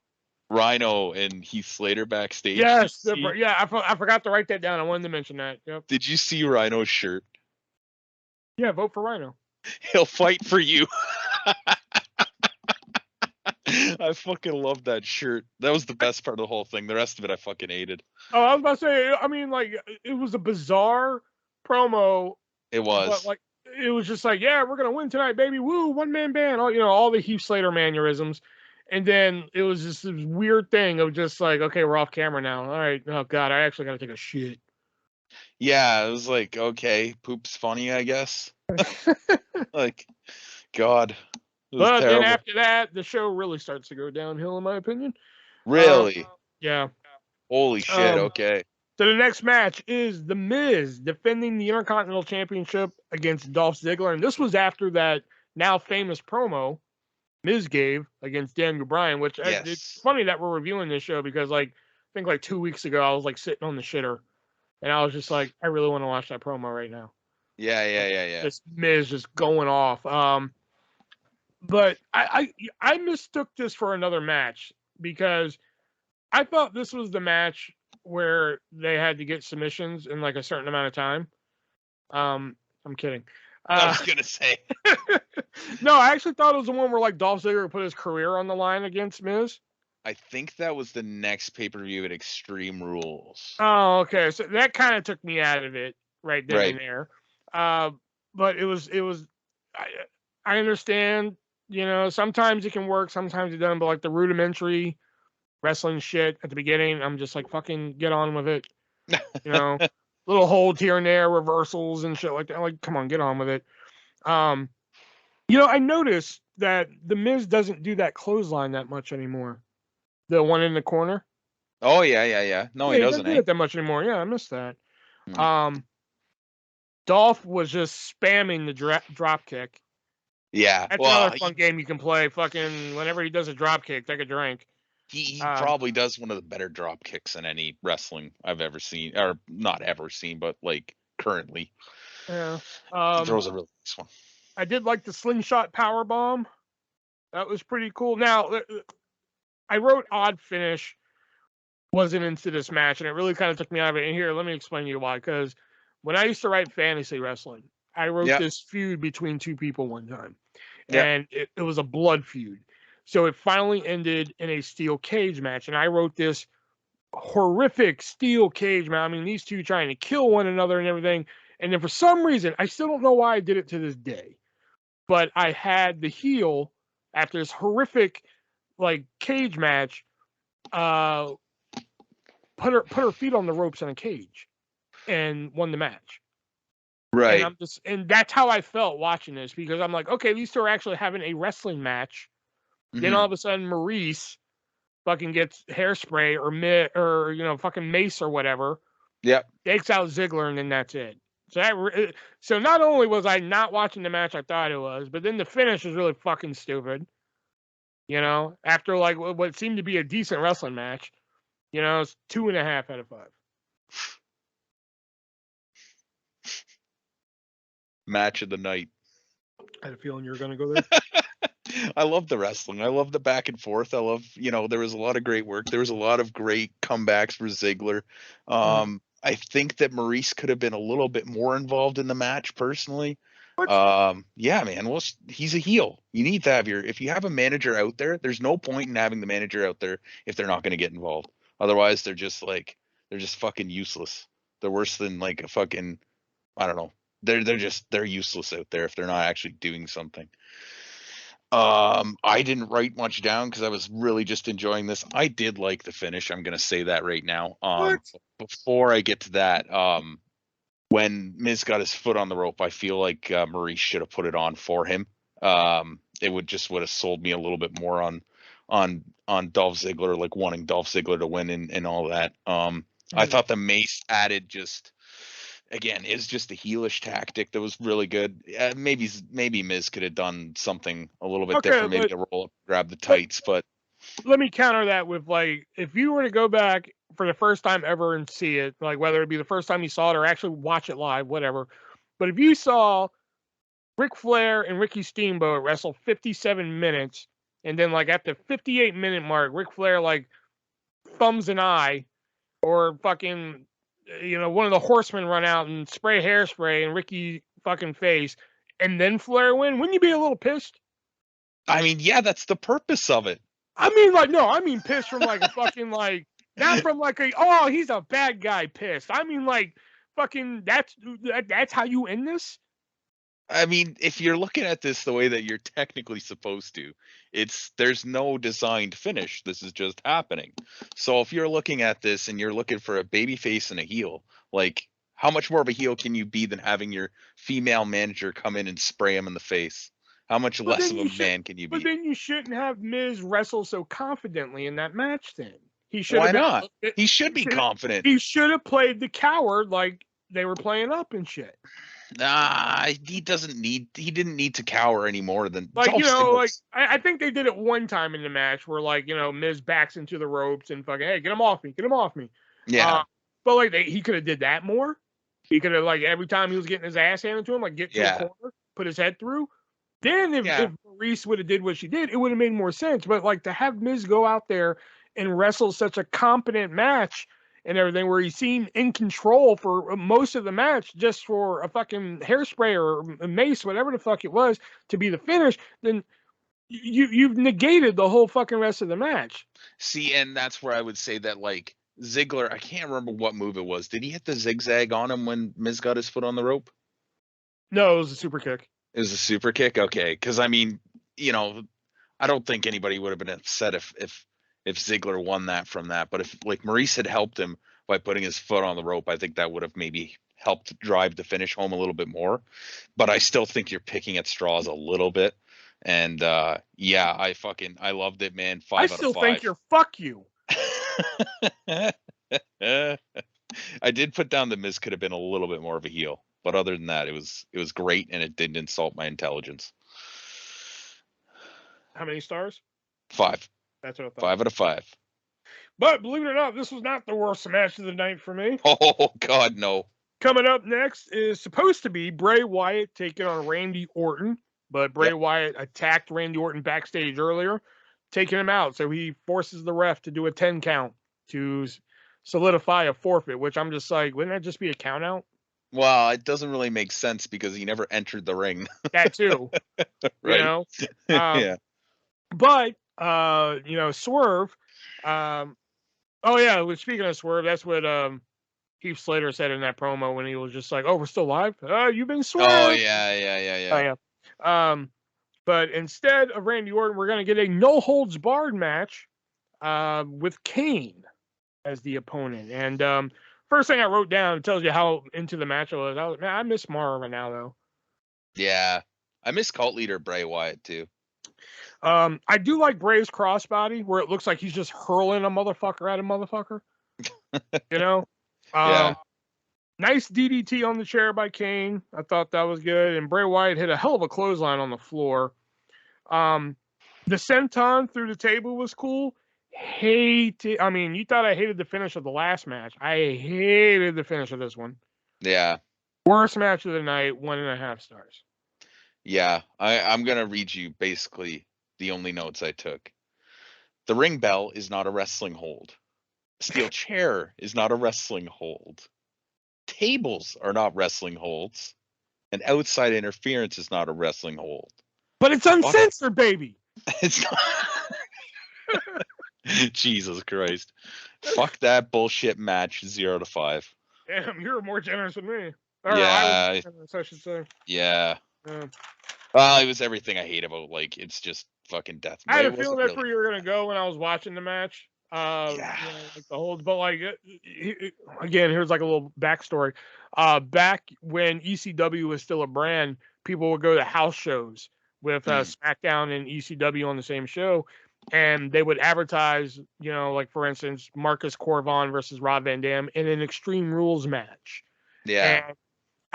Rhino and Heath Slater backstage. Yes, I forgot to write that down. I wanted to mention that. Yep. Did you see Rhino's shirt? Yeah, vote for Rhino. He'll fight for you. I fucking love that shirt. That was the best part of the whole thing. The rest of it I fucking hated. Oh, I was about to say. I mean, like, it was a bizarre promo, It but was. like, it was just like, yeah, we're gonna win tonight, baby. Woo, one man band. All the Heath Slater mannerisms, and then it was just this weird thing of just like, okay, we're off camera now. All right. Oh God, I actually gotta take a shit. Yeah, it was like, okay, poop's funny, I guess. Like, God, it was But then terrible. after that, the show really starts to go downhill, in my opinion. Really? Yeah. Holy shit, okay. So the next match is The Miz defending the Intercontinental Championship against Dolph Ziggler. And this was after that now famous promo Miz gave against Daniel Bryan, which it's Yes. funny that we're reviewing this show because I think like 2 weeks ago, I was like sitting on the shitter and I was just like, I really want to watch that promo right now. Yeah. This Miz just going off. But I mistook this for another match because I thought this was the match where they had to get submissions in like a certain amount of time. I'm kidding. I was gonna say. No, I actually thought it was the one where like Dolph Ziggler put his career on the line against Miz. I think that was the next pay-per-view at Extreme Rules. Oh, okay. So that kind of took me out of it right then and there. But it was I understand, sometimes it can work, sometimes it doesn't, but like the rudimentary wrestling shit at the beginning, I'm just like, fucking get on with it. Little hold here and there, reversals and shit like that. Like, come on, get on with it. I noticed that the Miz doesn't do that clothesline that much anymore. The one in the corner. Oh yeah. No, he doesn't. Do it that much anymore. Yeah, I missed that. Hmm. Dolph was just spamming the drop kick. Yeah. That's another fun game you can play. Fucking whenever he does a drop kick, take a drink. He probably does one of the better drop kicks in any wrestling I've ever seen, or not ever seen, but like currently. Yeah. He throws a really nice one. I did like the slingshot power bomb. That was pretty cool. Now, I wrote odd finish wasn't into this match, and it really kind of took me out of it. And here, let me explain to you why. Because when I used to write fantasy wrestling, I wrote this feud between two people one time, and it was a blood feud. So it finally ended in a steel cage match, and I wrote this horrific steel cage match. I mean, these two trying to kill one another and everything. And then for some reason, I still don't know why I did it to this day, but I had the heel after this horrific like cage match, put her feet on the ropes in a cage and won the match. Right. And that's how I felt watching this, because I'm like, okay, these two are actually having a wrestling match. Mm-hmm. Then all of a sudden, Maurice fucking gets hairspray or fucking mace or whatever. Yep. Takes out Ziggler, and then that's it. So not only was I not watching the match I thought it was, but then the finish was really fucking stupid. After like what seemed to be a decent wrestling match, it's 2.5 out of 5. Match of the night. I had a feeling you were going to go there. I love the wrestling. I love the back and forth. I love, there was a lot of great work. There was a lot of great comebacks for Ziggler. I think that Maurice could have been a little bit more involved in the match personally. Yeah, man. Well, he's a heel. You need to have if you have a manager out there, there's no point in having the manager out there if they're not going to get involved. Otherwise, they're just fucking useless. They're worse than like a fucking, I don't know. They're useless out there if they're not actually doing something. I didn't write much down because I was really just enjoying this. I did like the finish. I'm gonna say that right now. What? Before I get to that, when Miz got his foot on the rope, I feel like Maurice should have put it on for him. It would have sold me a little bit more on Dolph Ziggler, like wanting Dolph Ziggler to win and all that. I thought the mace added again, is just a heelish tactic that was really good. Maybe Miz could have done something a little bit different, maybe a roll up, grab the tights, but let me counter that with, like, if you were to go back for the first time ever and see it, like whether it be the first time you saw it or actually watch it live, whatever. But if you saw Ric Flair and Ricky Steamboat wrestle 57 minutes, and then like at the 58-minute mark, Ric Flair like thumbs an eye, or fucking, one of the horsemen run out and spray hairspray in Ricky fucking face, and then Flair win, wouldn't you be a little pissed? I mean, yeah, that's the purpose of it. I mean, like, no, I mean pissed from like a fucking like, not from like oh, he's a bad guy pissed. I mean like fucking that's how you end this? I mean, if you're looking at this the way that you're technically supposed to, there's no designed finish. This is just happening. So if you're looking at this and you're looking for a baby face and a heel, like how much more of a heel can you be than having your female manager come in and spray him in the face? How much less of a man can you be? But then you shouldn't have Miz wrestle so confidently in that match then. He should Why have not? He should be confident. He should have played the coward like they were playing up and shit. Nah, he didn't need to cower any more than like, like I think they did it one time in the match where like, Miz backs into the ropes and fucking, hey, get him off me. Yeah. But like he could have did that more. He could have, like, every time he was getting his ass handed to him, like, get to the corner, put his head through. Then if Maurice would have did what she did, it would have made more sense. But like to have Miz go out there and wrestle such a competent match and everything, where he seemed in control for most of the match, just for a fucking hairspray or a mace, whatever the fuck it was, to be the finish, then you've negated the whole fucking rest of the match. See, and that's where I would say that, like, Ziggler, I can't remember what move it was. Did he hit the zigzag on him when Miz got his foot on the rope? No, it was a super kick. It was a super kick? Okay. Because, I mean, I don't think anybody would have been upset if Ziggler won that from that. But if, like, Maurice had helped him by putting his foot on the rope, I think that would have maybe helped drive the finish home a little bit more. But I still think you're picking at straws a little bit. And, yeah, I loved it, man. 5 out of 5. I still think you're fuck you. I did put down that Miz could have been a little bit more of a heel. But other than that, it was great, and it didn't insult my intelligence. How many stars? 5. That's what I thought. 5 out of 5. But believe it or not, this was not the worst match of the night for me. Oh, God, no. Coming up next is supposed to be Bray Wyatt taking on Randy Orton. But Bray Wyatt attacked Randy Orton backstage earlier, taking him out. So he forces the ref to do a 10 count to solidify a forfeit, which I'm just like, wouldn't that just be a count out? Well, it doesn't really make sense because he never entered the ring. That too. Right. Yeah. But, Swerve. Oh, yeah. Speaking of Swerve, that's what Heath Slater said in that promo when he was just like, oh, we're still live? You've been swerved. Oh, yeah. But instead of Randy Orton, we're going to get a no-holds-barred match with Kane as the opponent. And first thing I wrote down tells you how into the match I was. Man, I miss Mara Ronaldo. Yeah. I miss cult leader Bray Wyatt, too. I do like Bray's crossbody, where it looks like he's just hurling a motherfucker at a motherfucker. Yeah. Nice DDT on the chair by Kane. I thought that was good. And Bray Wyatt hit a hell of a clothesline on the floor. The senton through the table was cool. You thought I hated the finish of the last match. I hated the finish of this one. Yeah. Worst match of the night, 1.5 stars. Yeah. I'm going to read you basically the only notes I took. The ring bell is not a wrestling hold. Steel chair is not a wrestling hold. Tables are not wrestling holds. And outside interference is not a wrestling hold. But it's uncensored, baby. It's not. Jesus Christ. Fuck that bullshit match. 0 to 5. Damn, you're more generous than me. Yeah. I should say. Yeah. It was everything I hate about, like, it's just fucking death. I had But a it feeling wasn't that's where really. you were gonna go when I was watching the match. Yeah. You know, like the holds, but like again, here's like a little backstory. Back when ECW was still a brand, people would go to house shows with SmackDown and ECW on the same show, and they would advertise, you know, like for instance, Marcus Corvon versus Rob Van Dam in an Extreme Rules match. Yeah. And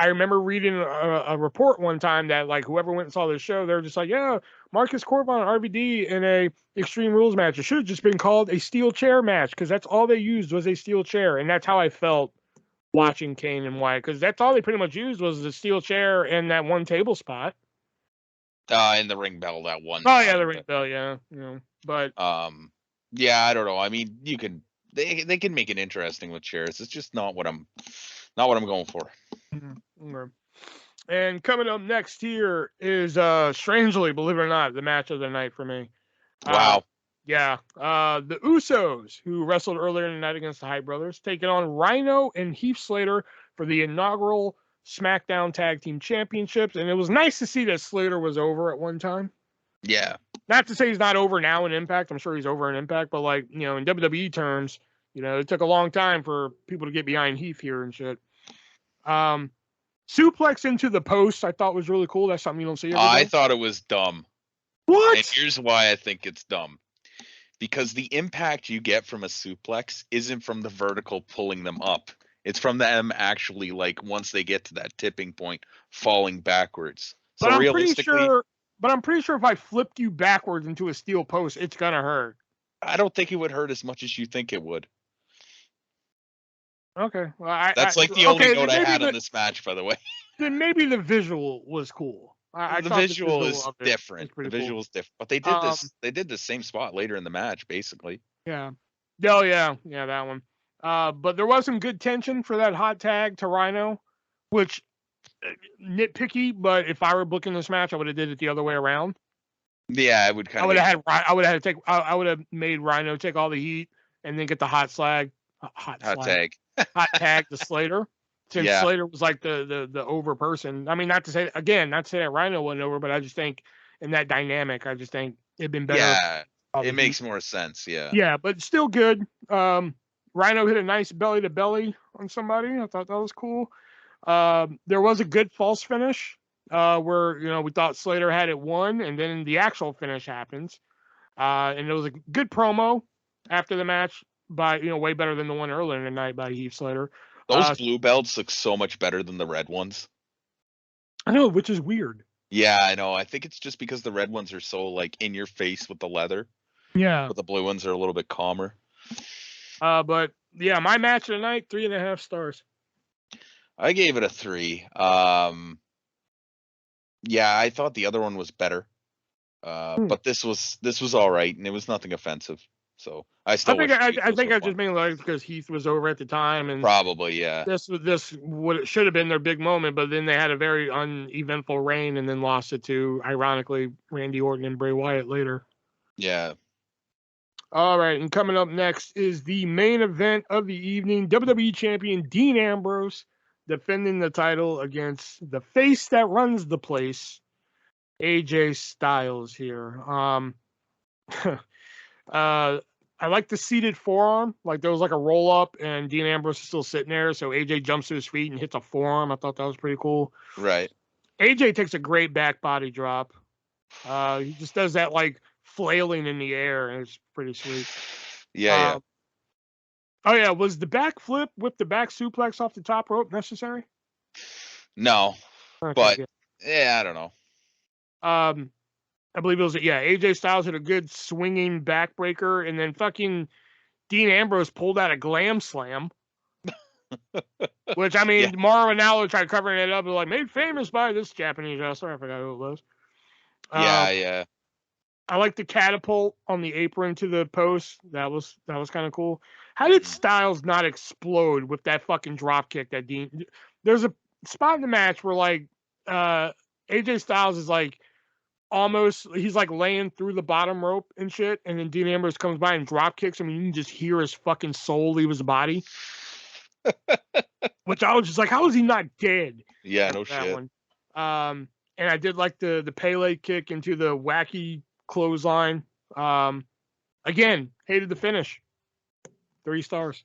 I remember reading a report one time that like whoever went and saw this show, they're just like, yeah, Marcus Corvon and RVD in a Extreme Rules match. It should have just been called a steel chair match because that's all they used was a steel chair, and that's how I felt watching Kane and Wyatt because that's all they pretty much used was the steel chair and that one table spot. In the ring bell that one Oh time. yeah, the ring bell, yeah, you know, but yeah, I don't know. I mean, you can they can make it interesting with chairs. It's just not what I'm going for. Okay. And coming up next here is strangely, believe it or not, the match of the night for me. Wow. Yeah. The Usos, who wrestled earlier in the night against the Hype Brothers, taking on Rhino and Heath Slater for the inaugural SmackDown Tag Team Championships. And it was nice to see that Slater was over at one time. Yeah. Not to say he's not over now in Impact. I'm sure he's over in Impact, but like, you know, in WWE terms, you know, it took a long time for people to get behind Heath here and shit. Suplex into the post, I thought was really cool. That's something you don't see every day. I thought it was dumb. What? And here's why I think it's dumb. Because the impact you get from a suplex isn't from the vertical pulling them up. It's from them actually, like, once they get to that tipping point, falling backwards. So But I'm realistically, pretty sure if I flipped you backwards into a steel post, it's gonna hurt. I don't think it would hurt as much as you think it would. Okay. Well, that's like the only note I had on this match, by the way. Then maybe the visual was cool. The visual is different. The visual is different. But they did this. They did the same spot later in the match, basically. Yeah. Oh yeah, that one. But there was some good tension for that hot tag to Rhino, which nitpicky. But if I were booking this match, I would have did it the other way around. Yeah, I would kind of. I would have made Rhino take all the heat and then get the hot tag to Slater. Since Slater was like the over person. I mean, not to say that Rhino wasn't over, but I just think in that dynamic, I just think it'd been better. Yeah, it makes more sense. Yeah. Yeah, but still good. Rhino hit a nice belly to belly on somebody. I thought that was cool. There was a good false finish where, you know, we thought Slater had it won, and then the actual finish happens. And it was a good promo after the match by, you know, way better than the one earlier in the night by Heath Slater. Those blue belts look so much better than the red ones. I know, which is weird. Yeah, I know. I think it's just because the red ones are so like in your face with the leather. Yeah. But the blue ones are a little bit calmer. But yeah, my match of the night, 3.5 stars. I gave it a 3. Yeah, I thought the other one was better. But this was all right, and it was nothing offensive. So I think I just mainly liked because Heath was over at the time, and probably this what should have been their big moment, but then they had a very uneventful reign, and then lost it to, ironically, Randy Orton and Bray Wyatt later. Yeah. All right, and coming up next is the main event of the evening: WWE Champion Dean Ambrose defending the title against the face that runs the place, AJ Styles here. I like the seated forearm. Like there was like a roll up and Dean Ambrose is still sitting there. So AJ jumps to his feet and hits a forearm. I thought that was pretty cool. Right. AJ takes a great back body drop. He just does that like flailing in the air, and it's pretty sweet. Yeah. Oh yeah. Was the back flip with the back suplex off the top rope necessary? No. Okay, but yeah, I don't know. I believe it was, AJ Styles had a good swinging backbreaker, and then fucking Dean Ambrose pulled out a glam slam. Which, I mean, Mauro Ranallo tried covering it up, and like, made famous by this Japanese wrestler. I forgot who it was. Yeah. I like the catapult on the apron to the post. That was kind of cool. How did Styles not explode with that fucking drop kick that Dean... There's a spot in the match where, like, AJ Styles is, like, he's like laying through the bottom rope and shit, and then Dean Ambrose comes by and drop kicks him, and you can just hear his fucking soul leave his body. Which I was just like, how is he not dead? Yeah, no shit. One. And I did like the Pele kick into the wacky clothesline. Again, hated the finish. 3 stars.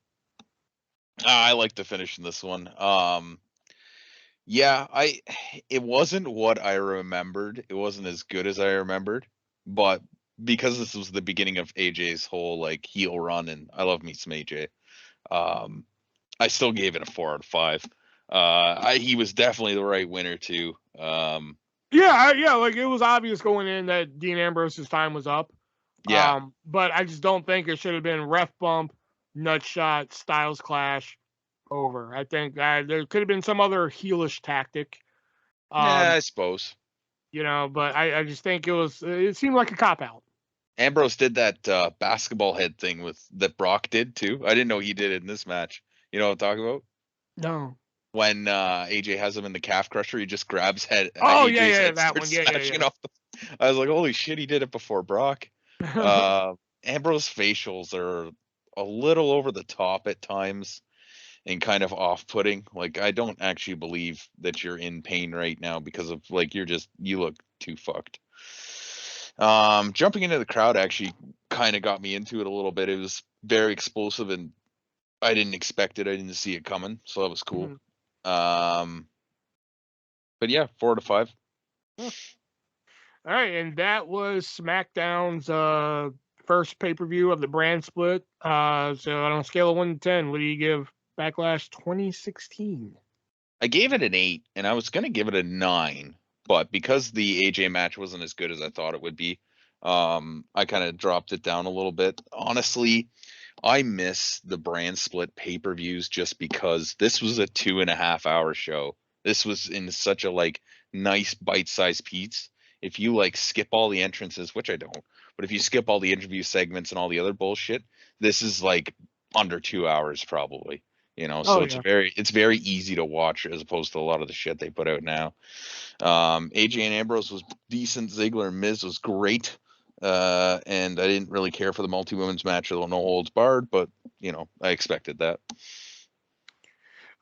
I like the finish in this one. Yeah, it wasn't what I remembered. It wasn't as good as I remembered, but because this was the beginning of AJ's whole like heel run, and I love me some AJ, I still gave it a 4 out of 5. He was definitely the right winner too. Yeah, like it was obvious going in that Dean Ambrose's time was up. Yeah, But I just don't think it should have been ref bump, nut shot, Styles Clash, over. I think there could have been some other heelish tactic. yeah, I suppose. But I just think it seemed like a cop out. Ambrose did that basketball head thing that Brock did too. I didn't know he did it in this match. You know what I'm talking about? No. When AJ has him in the calf crusher, he just grabs Oh, AJ's yeah, head, that one. starts Yeah. snatching off. I was like, holy shit, he did it before Brock. Ambrose facials are a little over the top at times and kind of off-putting. Like, I don't actually believe that you're in pain right now because of like you look too fucked. Jumping into the crowd actually kind of got me into it a little bit. It was very explosive and I didn't expect it. I didn't see it coming, so that was cool. But yeah, 4 out of 5. All right, and that was SmackDown's first pay-per-view of the brand split. So on a scale of 1 to 10, what do you give Backlash 2016? I gave it an 8, and I was gonna give it a 9, but because the AJ match wasn't as good as I thought it would be, I kind of dropped it down a little bit. Honestly, I miss the brand split pay-per-views just because this was a 2.5-hour show. This was in such a like nice bite-sized piece. If you like skip all the entrances, which I don't, but if you skip all the interview segments and all the other bullshit, this is like under 2 hours probably. So Oh, yeah. it's very easy to watch as opposed to a lot of the shit they put out now. AJ and Ambrose was decent. Ziggler and Miz was great. And I didn't really care for the multi-women's match or the no holds barred, but I expected that.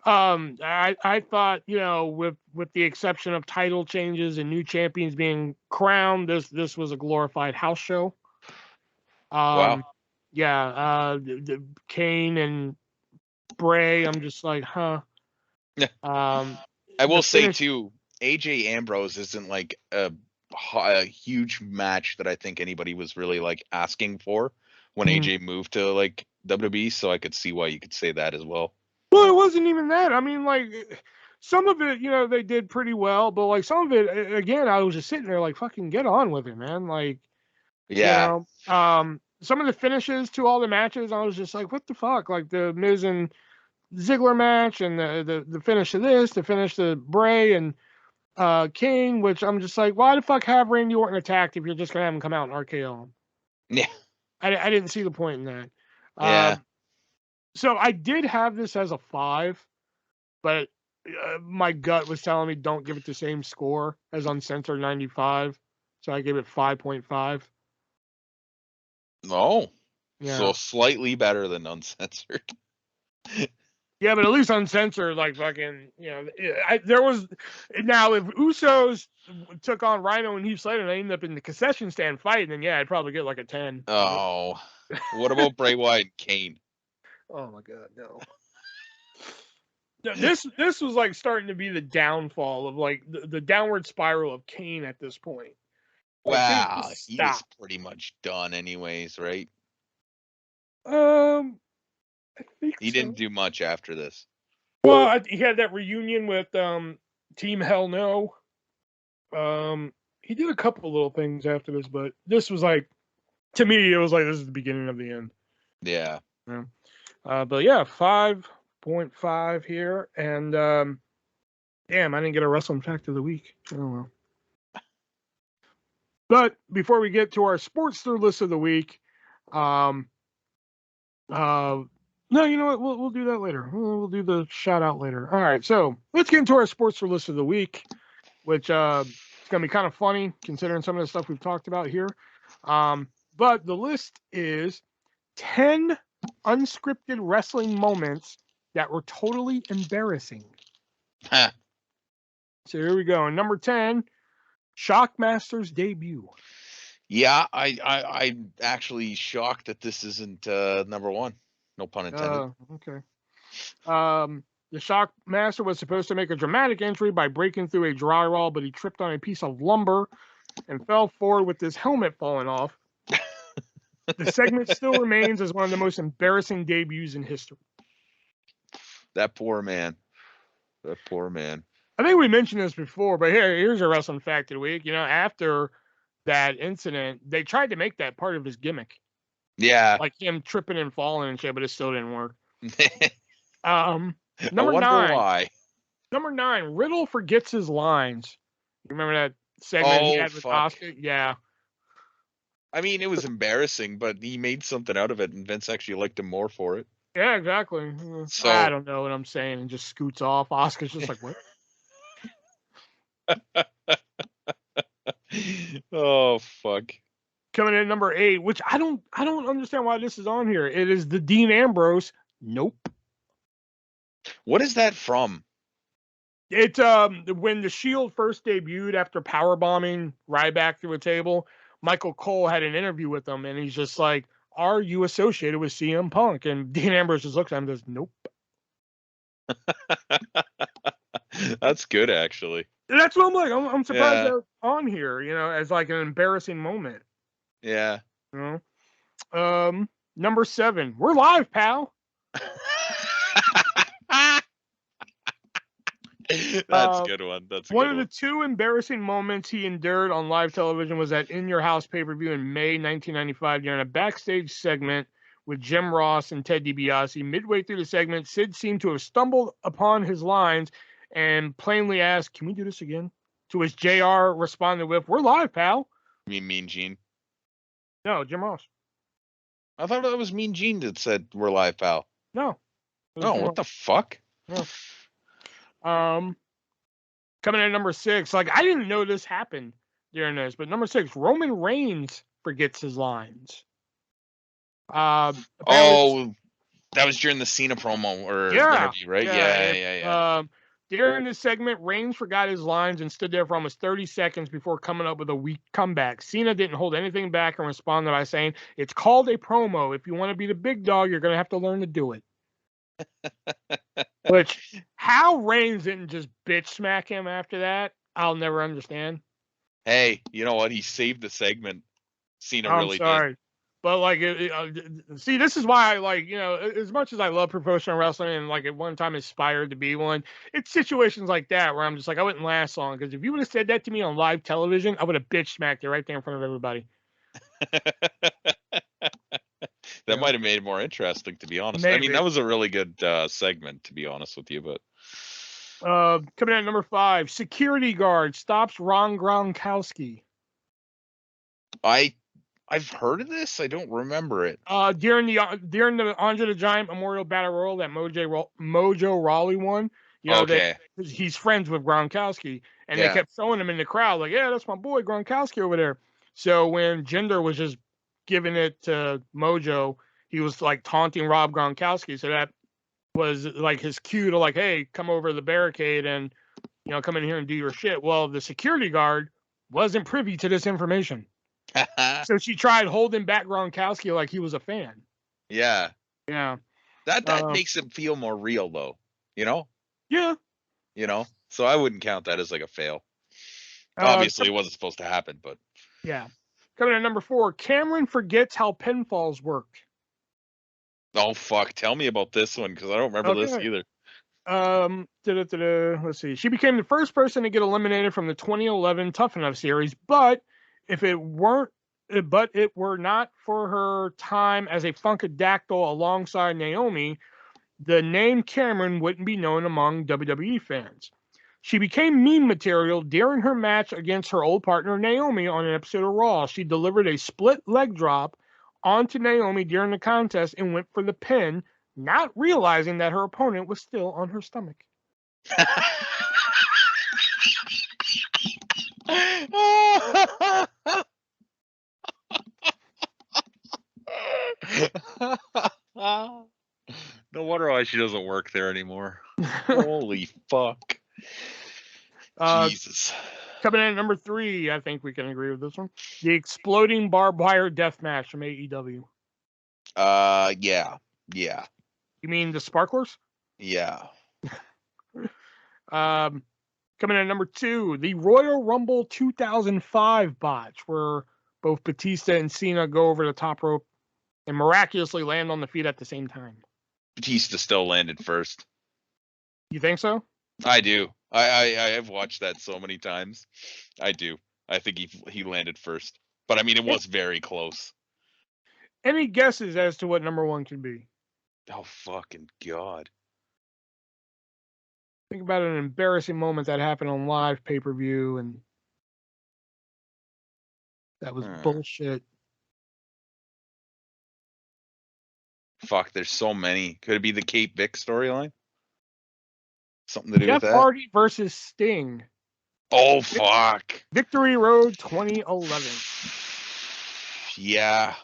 I thought, with the exception of title changes and new champions being crowned, this was a glorified house show. Wow. Yeah, Kane and Bray, I'm just like, huh. Yeah. I will say too, AJ Ambrose isn't like a huge match that I think anybody was really like asking for when AJ moved to like WWE, so I could see why you could say that as well. Well, it wasn't even that. I mean, like, some of it, they did pretty well, but like some of it, again, I was just sitting there like, fucking get on with it, man. Like, yeah, some of the finishes to all the matches, I was just like, what the fuck? Like the Miz and Ziggler match, and the finish of this, the finish of Bray and Kane, which I'm just like, why the fuck have Randy Orton attacked if you're just gonna have him come out and RKO him? Yeah, I didn't see the point in that. Yeah. So I did have this as a 5, but my gut was telling me don't give it the same score as Uncensored 95, so I gave it 5.5. Oh, Yeah. So slightly better than Uncensored. Yeah, but at least Uncensored, like fucking, there was now if Usos took on Rhino and Heath Slater and they ended up in the concession stand fighting, then yeah, I'd probably get like a 10. Oh, what about Bray Wyatt and Kane? Oh my god, no. This was like starting to be the downfall of like the downward spiral of Kane at this point. Like, wow, he was pretty much done anyways, right? I think he didn't do much after this. Well, he had that reunion with Team Hell No. He did a couple little things after this, but this was like, to me, it was like this is the beginning of the end. Yeah. But yeah, 5.5 here, and damn, I didn't get a wrestling fact of the week. Oh well. But before we get to our Sportster list of the week, no, you know what? We'll do that later. We'll do the shout out later. All right, so let's get into our Sportster list of the week, which it's gonna be kind of funny considering some of the stuff we've talked about here. But the list is 10 unscripted wrestling moments that were totally embarrassing. So here we go. Number 10, Shockmaster's debut. Yeah, I'm actually shocked that this isn't number one. No pun intended. Okay. The Shockmaster was supposed to make a dramatic entry by breaking through a drywall, but he tripped on a piece of lumber and fell forward with his helmet falling off. The segment still remains as one of the most embarrassing debuts in history. That poor man. That poor man. I think we mentioned this before, but here's a wrestling fact of the week. You know, after that incident, they tried to make that part of his gimmick. Yeah. Like him tripping and falling and shit, but it still didn't work. I wonder why. Number 9, Riddle forgets his lines. You remember that segment he had with Oscar? Yeah. I mean, it was embarrassing, but he made something out of it, and Vince actually liked him more for it. Yeah, exactly. So I don't know what I'm saying, and just scoots off. Oscar's just like, what? Oh, fuck. Coming in at number 8, which I don't understand why this is on here. It is the Dean Ambrose. Nope. What is that from? It's when the Shield first debuted after powerbombing Ryback through a table. Michael Cole had an interview with him, and he's just like, "Are you associated with CM Punk?" And Dean Ambrose just looks at him and goes, "Nope." That's good, actually. That's what I'm like. I'm surprised they're on here, you know, as like an embarrassing moment. Yeah. You know? Number 7, we're live, pal. That's a good one. That's one of the 2 embarrassing moments he endured on live television was at In Your House pay-per-view in May 1995 during a backstage segment with Jim Ross and Ted DiBiase. Midway through the segment, Sid seemed to have stumbled upon his lines and plainly asked, "Can we do this again?" To which JR responded with, "We're live, pal." You mean Mean Gene? No, Jim Ross. I thought that was Mean Gene that said, "We're live, pal." No. Oh, what the fuck? No. Coming in at number 6, like I didn't know this happened during this, but number 6, Roman Reigns forgets his lines. That was during the Cena promo or interview, right? Yeah. During this segment, Reigns forgot his lines and stood there for almost 30 seconds before coming up with a weak comeback. Cena didn't hold anything back and responded by saying, "It's called a promo. If you want to be the big dog, you're going to have to learn to do it." Which, how Reigns didn't just bitch smack him after that, I'll never understand. Hey, you know what? He saved the segment. Cena really did. But like, see, this is why I like, you know, as much as I love professional wrestling and like at one time aspired to be one, it's situations like that where I'm just like, I wouldn't last long, because if you would have said that to me on live television, I would have bitch smacked it right there in front of everybody. That might have made it more interesting, to be honest. Maybe. I mean, that was a really good segment, to be honest with you. But coming in at number 5, security guard stops Ron Gronkowski. I've heard of this. I don't remember it. During the Andre the Giant Memorial Battle Royal that Mojo Rawley won, you know, he's friends with Gronkowski, and they kept showing him in the crowd, like, "Yeah, that's my boy Gronkowski over there." So when Jinder was just giving it to Mojo, he was like taunting Rob Gronkowski. So that was like his cue to like, "Hey, come over the barricade and, you know, come in here and do your shit." Well, the security guard wasn't privy to this information. So she tried holding back Gronkowski like he was a fan. Yeah. That makes it feel more real, though. You know? Yeah. You know? So I wouldn't count that as like a fail. Obviously, it wasn't supposed to happen, but. Yeah. Coming at number 4, Cameron forgets how pinfalls work. Oh, fuck. Tell me about this one, because I don't remember this either. Let's see. She became the first person to get eliminated from the 2011 Tough Enough series, but it were not for her time as a Funkadactyl alongside Naomi, the name Cameron wouldn't be known among WWE fans. She became meme material during her match against her old partner Naomi on an episode of Raw. She delivered a split leg drop onto Naomi during the contest and went for the pin, not realizing that her opponent was still on her stomach. No wonder why she doesn't work there anymore. Holy fuck. Jesus. Coming in at number 3, I think we can agree with this one. The exploding barbed wire death match from AEW. Yeah. You mean the sparklers? Yeah. Coming in at number 2, the Royal Rumble 2005 botch, where both Batista and Cena go over the top rope and miraculously land on the feet at the same time. Batista still landed first. You think so? I do. I have watched that so many times. I do. I think he landed first. But I mean, it was very close. Any guesses as to what number 1 could be? Oh, fucking God. Think about an embarrassing moment that happened on live pay-per-view, and that was bullshit. Fuck, there's so many. Could it be the Kate Vick storyline? Something to do Jeff with that? Hardy versus Sting. Oh, fuck. Victory Road 2011. Yeah.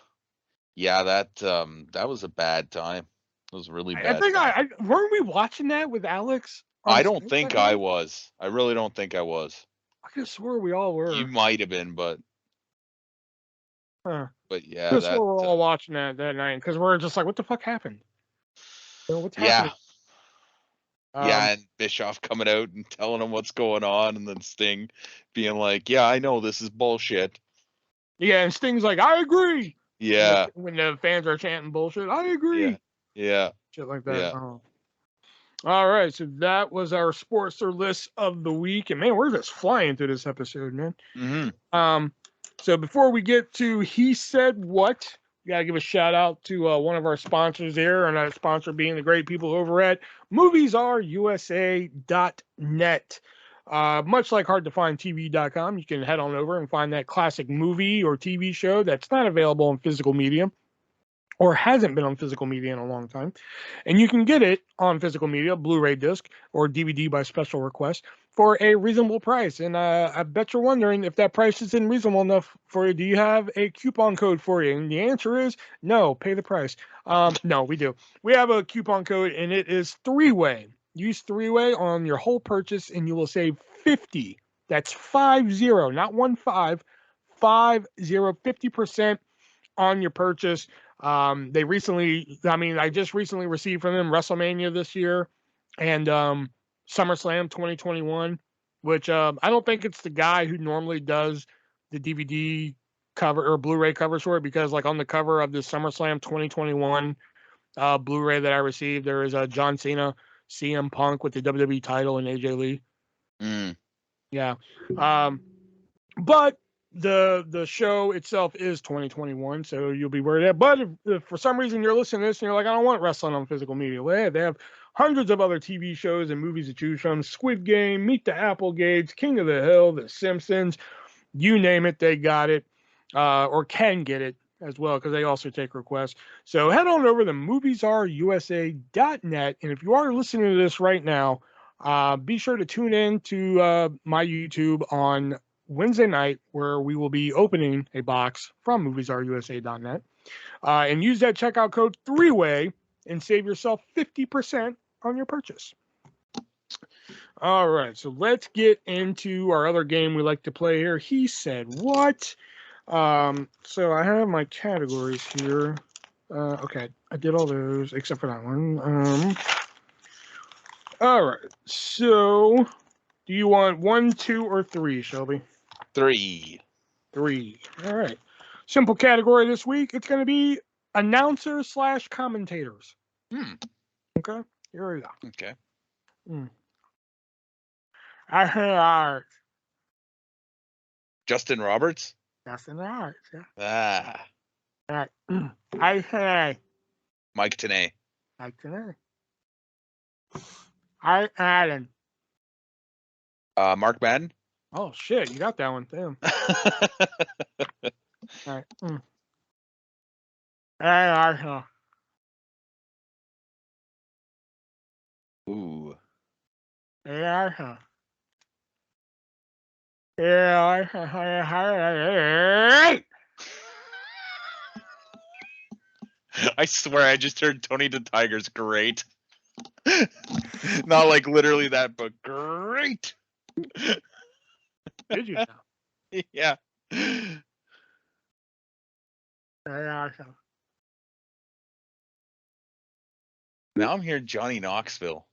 Yeah, that was a bad time. It was really bad. I think weren't we watching that with Alex? I don't think I was. I really don't think I was. I could have swore we all were. You might have been, but yeah, yeah, that's what we're all watching that night because we're just like, what the fuck happened? What's happening? Yeah, and Bischoff coming out and telling him what's going on, and then Sting being like, "Yeah, I know this is bullshit." Yeah, and Sting's like, "I agree." Yeah. When the fans are chanting bullshit, I agree. Yeah. Shit like that. Yeah. All right, so that was our Sportster list of the week, and man, we're just flying through this episode, man. Mm-hmm. So before we get to He Said What, we gotta give a shout out to one of our sponsors here, and our sponsor being the great people over at MoviesAreUSA.net. Much like HardToFindTV.com, you can head on over and find that classic movie or TV show that's not available in physical media or hasn't been on physical media in a long time. And you can get it on physical media, Blu-ray disc, or DVD by special request for a reasonable price. And I bet you're wondering if that price isn't reasonable enough for you. Do you have a coupon code for you? And the answer is no, pay the price. No, we do. We have a coupon code, and it is 3-way. Use 3-way on your whole purchase, and you will save 50. That's 50, not 15. 50% on your purchase. I just recently received from them WrestleMania this year and SummerSlam 2021, which I don't think it's the guy who normally does the DVD cover or Blu-ray covers for it, because like on the cover of the SummerSlam 2021 Blu-ray that I received, there is John Cena, CM Punk with the WWE title, and AJ Lee. Yeah. But the show itself is 2021, so you'll be worried. But if for some reason you're listening to this and you're like, I don't want wrestling on physical media, well, they have hundreds of other TV shows and movies to choose from. Squid Game, Meet the Applegates, King of the Hill, The Simpsons, you name it, they got it, or can get it as well, because they also take requests. So head on over to MoviesAreUSA.net, and if you are listening to this right now, be sure to tune in to my YouTube on Wednesday night, where we will be opening a box from MoviesAreUSA.net, and use that checkout code 3-way and save yourself 50% on your purchase. All right, so let's get into our other game we like to play here. He Said What? So I have my categories here. Okay, I did all those except for that one. All right, so do you want 1, 2, or 3, Shelby? 3. All right. Simple category this week. It's going to be announcers/commentators. Okay. Here we go. Okay. I heard Justin Roberts. Justin Roberts. Yeah. All right. I heard Mike Tenay. I Allen. Mark Madden. Oh shit, you got that one. Damn. All right. Ooh. Yeah. I swear I just heard Tony the Tiger's great. Not like literally that, but great. Did you now? Yeah. Very awesome. Now I'm hearing Johnny Knoxville.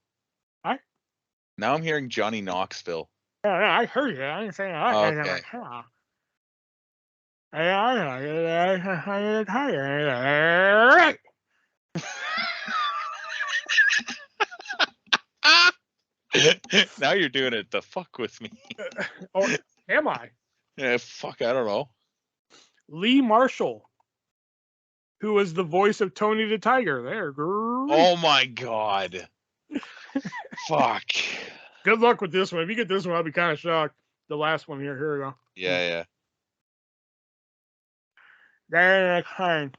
What? Now I'm hearing Johnny Knoxville. Yeah, I heard you. I didn't say that. Okay. Now you're doing it to fuck with me. Or am I? Yeah, fuck, I don't know. Lee Marshall, who was the voice of Tony the Tiger. There, girl. Oh my god. Fuck. Good luck with this one. If you get this one, I'll be kind of shocked. The last one here. Here we go. Yeah. There, fine.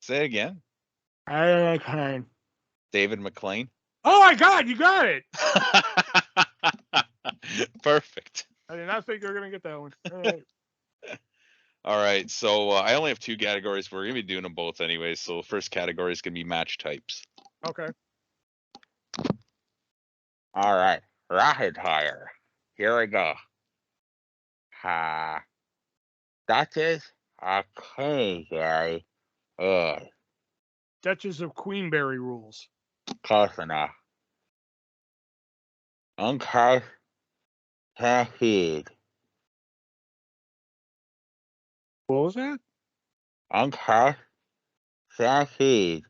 Say it again. Fine. David McLean. Oh my God, you got it! Perfect. I did not think you were gonna get that one. All right. All right, so I only have 2 categories. We're gonna be doing them both anyways. So the first category is gonna be match types. Okay. All right, rapid fire. Here we go. That is okay, Gary. Duchess of Queenberry rules. Close enough. Okay. Heed. What was that? Okay. Heed.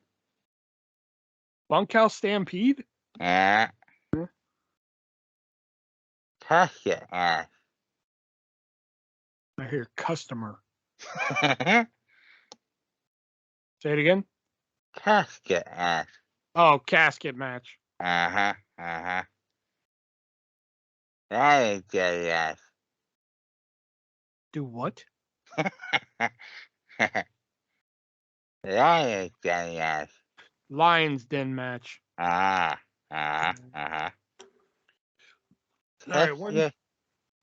Bunkhouse Stampede? Touch it. I hear customer. Say it again. Casket. Oh, casket match. That is yes. Do what? That is yes. Lions Den match. All right,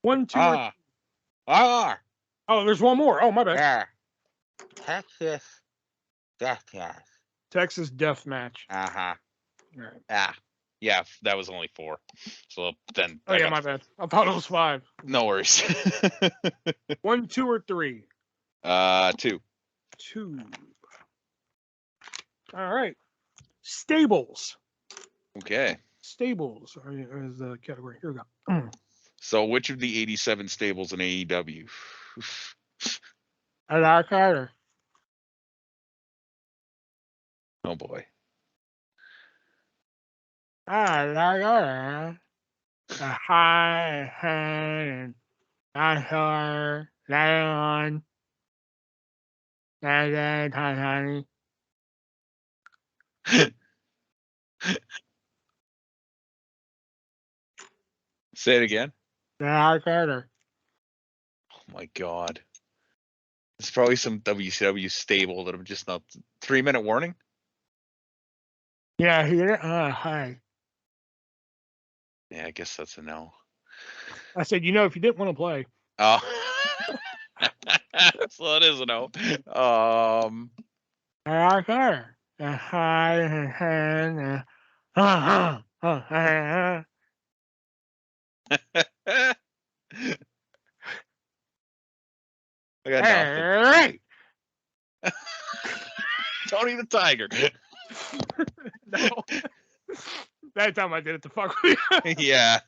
one, two. Oh, there's one more. Oh, my bad. yeah. Texas Death Yes. Texas Death Match. All right. Yeah, that was only 4. So then. Oh, yeah, my bad. I thought it was 5. No worries. 1, 2, or 3? 2. 2. All right. Stables. Okay. Stables is the category. Here we go. So which of the 87 stables in AEW? I like her. Oh boy. I like her. The high hand. I her. Lion. Honey. Say it again. I like her. Oh my god. It's probably some WCW stable that I'm just not. 3-minute warning? Yeah, here. Hi. Yeah, I guess that's a no. I said, if you didn't want to play. Oh. So it is a no. I like her. The high hand. I got nothing. Hey! Tony the Tiger. No. That time I did it to fuck with you. Yeah.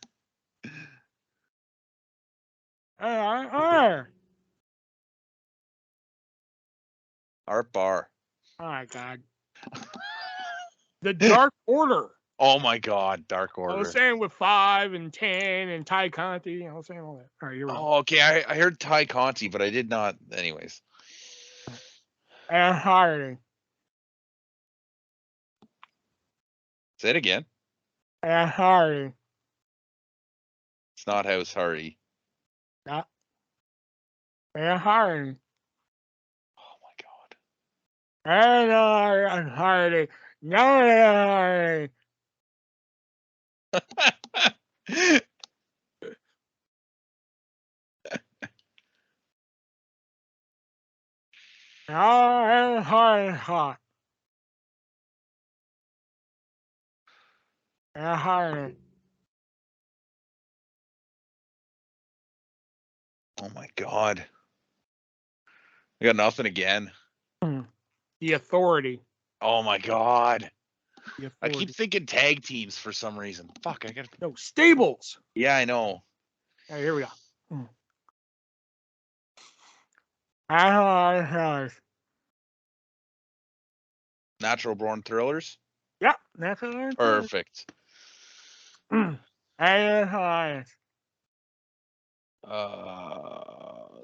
Art Bar. Oh my god. The Dark Order. Oh my god, Dark Order. I was saying with 5 and 10 and Ty Conti. I was saying all that. All right, you're right. Oh, okay. I heard Ty Conti, but I did not. Anyways. And Hardy. Say it again. And Hardy. It's not House Hardy. Yeah. And Hardy. Oh my god. And Hardy. No, Hardy. Hot. Oh my god. I got nothing again. The Authority. Oh my god. The I Authority. keep thinking tag teams for some reason. Fuck, I gotta. No, Stables. Yeah, I know. All right, here we go. Natural Born Thrillers. Yep, that's what I'm Perfect.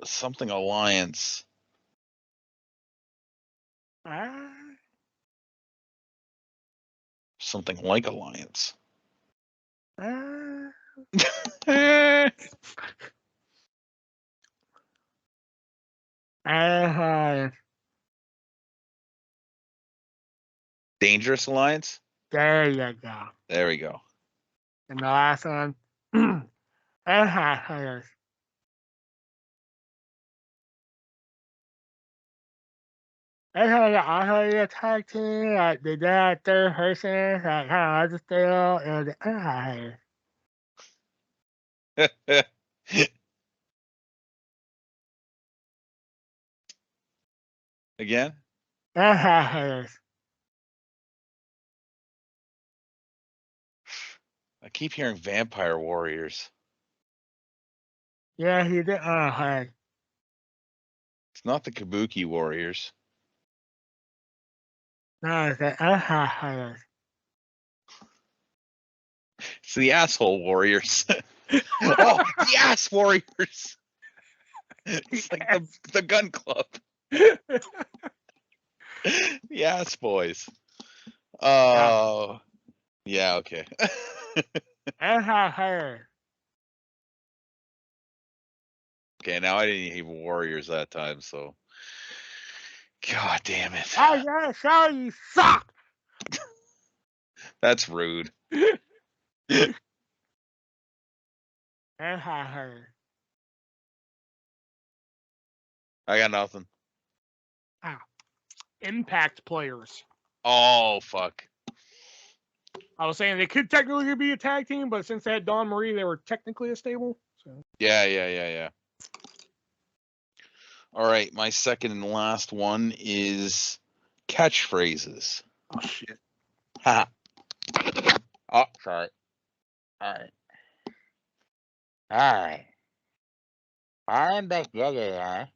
Something Alliance. Something like Alliance. Dangerous Alliance. There you go. There we go. And the last one. I heard a tag team, like the dad, third person, like kind of still, and Again? I keep hearing Vampire Warriors. yeah, he did. It's not the Kabuki Warriors. No, it's the It's the Asshole Warriors. Oh, the Ass Warriors. It's like the gun club. The Ass Boys. Oh, yeah, okay. Okay, now I didn't even Warriors that time, so. God damn it. I gotta show you suck. That's rude. I got nothing. Impact players. Oh, fuck. I was saying they could technically be a tag team, but since they had Dawn Marie, they were technically a stable. So. Yeah. All right, my second and last one is catchphrases. Oh, shit. Ha. Oh, sorry. All right. I'm back here.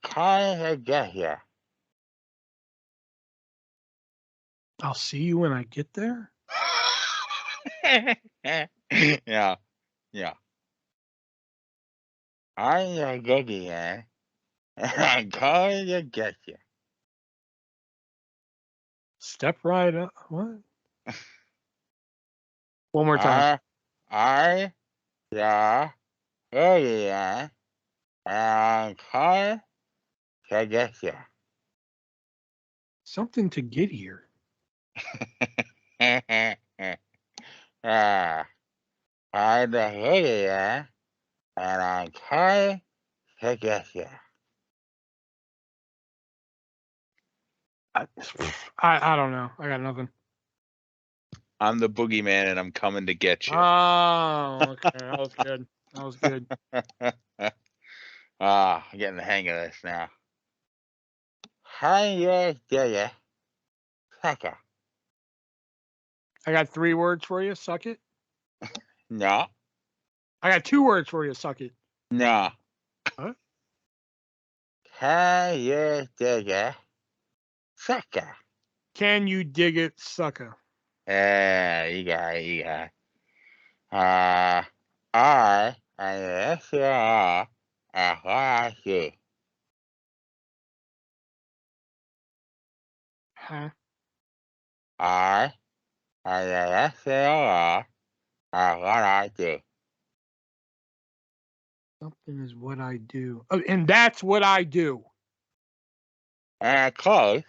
Calling here. I'll see you when I get there. Yeah. I'm good here. I'm calling to get you. Step right up. What? One more time. I'm calling to get you. Something to get here. I'm here and I'm calling to get you. I don't know. I got nothing. I'm the boogeyman and I'm coming to get you. Oh, okay. That was good. That was good. I'm getting the hang of this now. Hi, yeah. Sucker. I got 3 words for you. Suck it. No. I got 2 words for you. Suck it. No. Huh? Hi, yeah. Sucker. Can you dig it, sucker? You got it. I am sure I see. Huh? I am sure what I do. Something is what I do. Oh, and that's what I do. And close.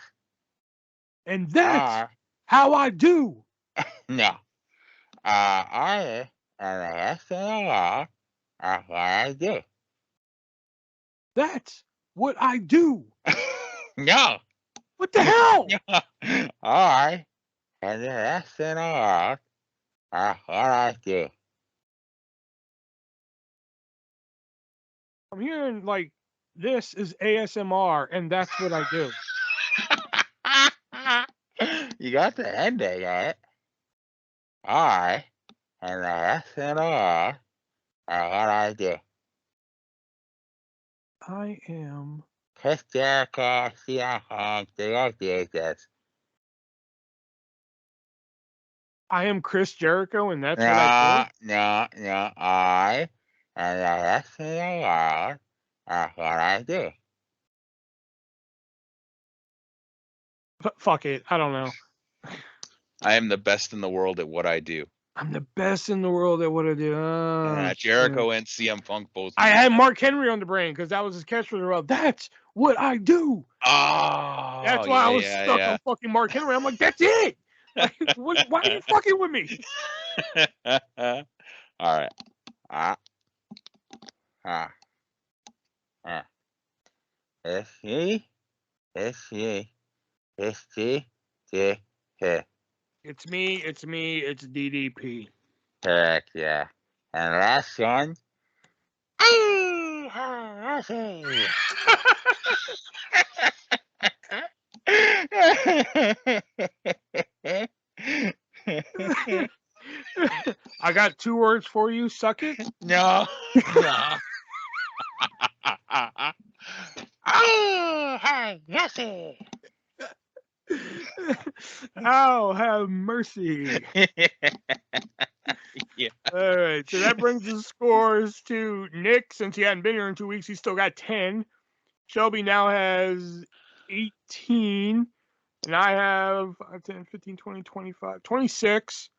And that's how I do. No. I am sure what I do. That's what I do. No. What the hell? I and the SNR are what I do. I'm hearing like this is ASMR, and that's what I do. You got the ending of it. I and the SNR are what I do. I am. Chris Jericho, CM Punk, they love Jesus. I am Chris Jericho, and that's what I do. No. I and the rest of the world are what I do. But fuck it, I don't know. I am the best in the world at what I do. I'm the best in the world at what I do. Jericho and CM Punk both. I had Mark Henry on the brain because that was his catchphrase. Well, that's what I do. Oh, That's why I was stuck on fucking Mark Henry. I'm like, that's it. Like, why are you fucking with me? All right. It's he. It's me, it's DDP. Heck yeah. And last one. I got 2 words for you. Suck it. No. Oh, have mercy. Yeah. All right, so that brings the scores to Nick. Since he hadn't been here in 2 weeks, he's still got 10. Shelby now has 18. And I have 10, 15, 20, 25, 26.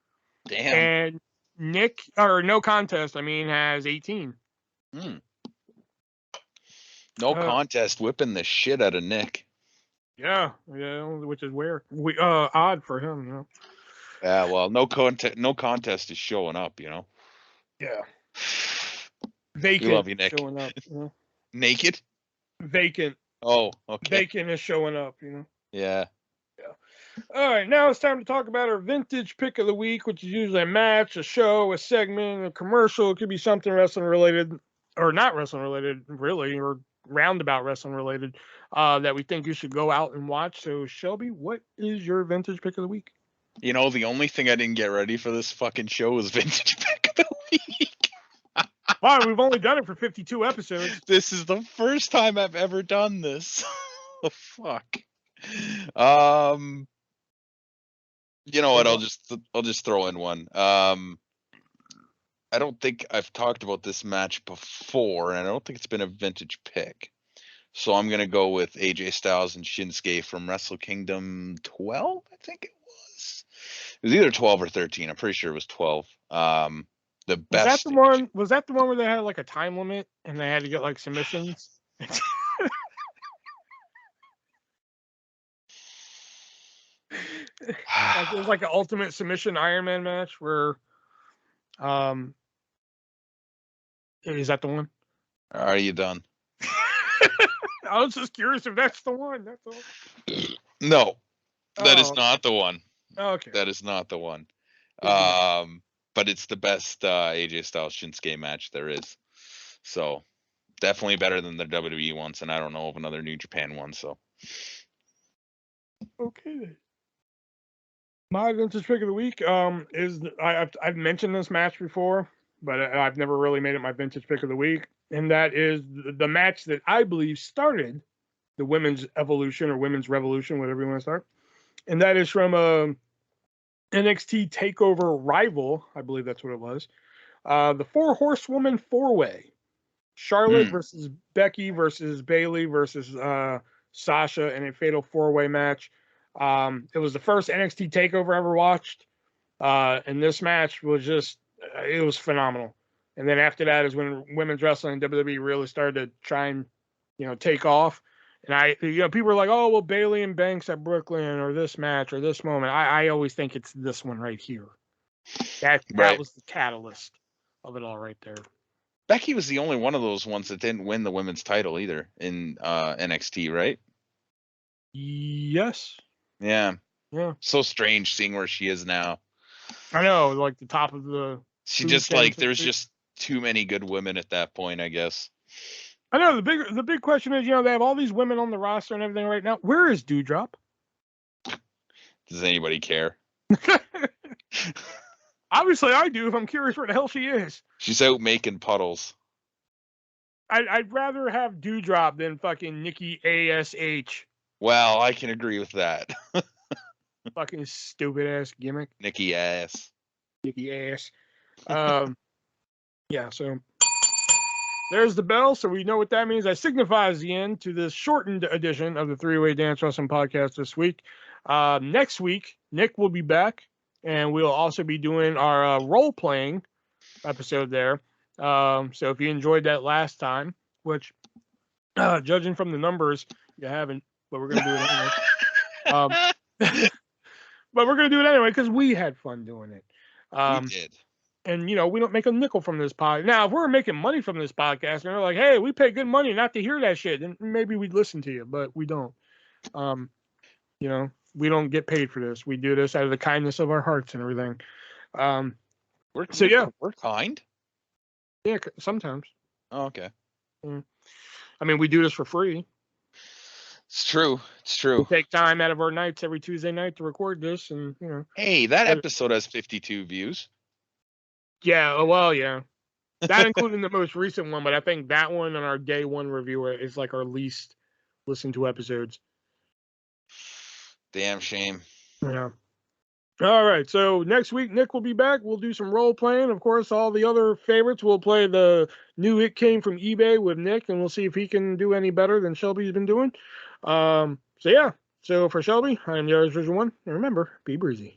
Damn. And Nick, or no contest, has 18. No contest whipping the shit out of Nick. Yeah, which is odd for him, you know. Yeah, well, no contest is showing up, you know. Yeah. Vacant. We love you, Nick. Showing up, you know. Naked? Vacant. Oh, okay. Vacant is showing up, you know. Yeah. All right, now it's time to talk about our vintage pick of the week, which is usually a match, a show, a segment, a commercial. It could be something wrestling related, or not wrestling related, really, or roundabout wrestling related, that we think you should go out and watch. So, Shelby, what is your vintage pick of the week? You know, the only thing I didn't get ready for this fucking show was vintage pick of the week. Wow, we've only done it for 52 episodes. This is the first time I've ever done this. Oh, fuck. You know what? I'll just throw in one. I don't think I've talked about this match before, and I don't think it's been a vintage pick. So I'm gonna go with AJ Styles and Shinsuke from Wrestle Kingdom 12. I think it was. It was either 12 or 13. I'm pretty sure it was 12. The best. Was that the one where they had like a time limit and they had to get like submissions? Like it was like an ultimate submission Iron Man match where is that the one? Are you done? I was just curious if that's the one. That's all. No, that is not the one. Okay. That is not the one. But it's the best AJ Styles Shinsuke match there is. So definitely better than the WWE ones, and I don't know of another New Japan one. So okay. My vintage pick of the week is I've mentioned this match before, but I've never really made it my vintage pick of the week, and that is the match that I believe started the women's evolution or women's revolution, whatever you want to start, and that is from a NXT Takeover Rival, I believe that's what it was, the 4 Horsewoman 4-way, Charlotte versus Becky versus Bayley versus Sasha in a fatal 4-way match. It was the first NXT Takeover I ever watched, and this match was it was phenomenal. And then after that is when women's wrestling and WWE really started to try and, take off. And people were like, oh, well, Bayley and Banks at Brooklyn or this match or this moment. I always think it's this one right here. That was the catalyst of it all right there. Becky was the only one of those ones that didn't win the women's title either in NXT, right? Yes. Yeah. Yeah. So strange seeing where she is now. I know, like the top of the. She food just chain, like so to there's speak. just too many good women at that point, I guess. I know the big question is, they have all these women on the roster and everything right now. Where is Dewdrop? Does anybody care? Obviously, I do. If I'm curious where the hell she is, She's out making puddles. I'd rather have Dewdrop than fucking Nikki ASH. Well, I can agree with that. Fucking stupid ass gimmick. Nikki ass. Nikki ass. Yeah. So there's the bell, so we know what that means. That signifies the end to this shortened edition of the Three-Way Dance Wrestling Podcast this week. Next week, Nick will be back, and we'll also be doing our role-playing episode there. So if you enjoyed that last time, which, judging from the numbers, you haven't, but we're going to do it anyway. But we're going to do it anyway because we had fun doing it. We did. And, we don't make a nickel from this podcast. Now, if we're making money from this podcast, and they're like, hey, we pay good money not to hear that shit, then maybe we'd listen to you, but we don't. We don't get paid for this. We do this out of the kindness of our hearts and everything. We're kind? Yeah, sometimes. Oh, okay. I mean, we do this for free. It's true. It's true. We take time out of our nights every Tuesday night to record this, and, Hey, that episode has 52 views. Yeah, well, yeah. That including the most recent one, but I think that one on our day one review is like our least listened to episodes. Damn shame. Yeah. All right. So next week, Nick will be back. We'll do some role playing. Of course, all the other favorites. We'll play the new It Came from eBay with Nick, and we'll see if he can do any better than Shelby's been doing. So yeah. So for Shelby, I am yours, Visual One. And remember, be breezy.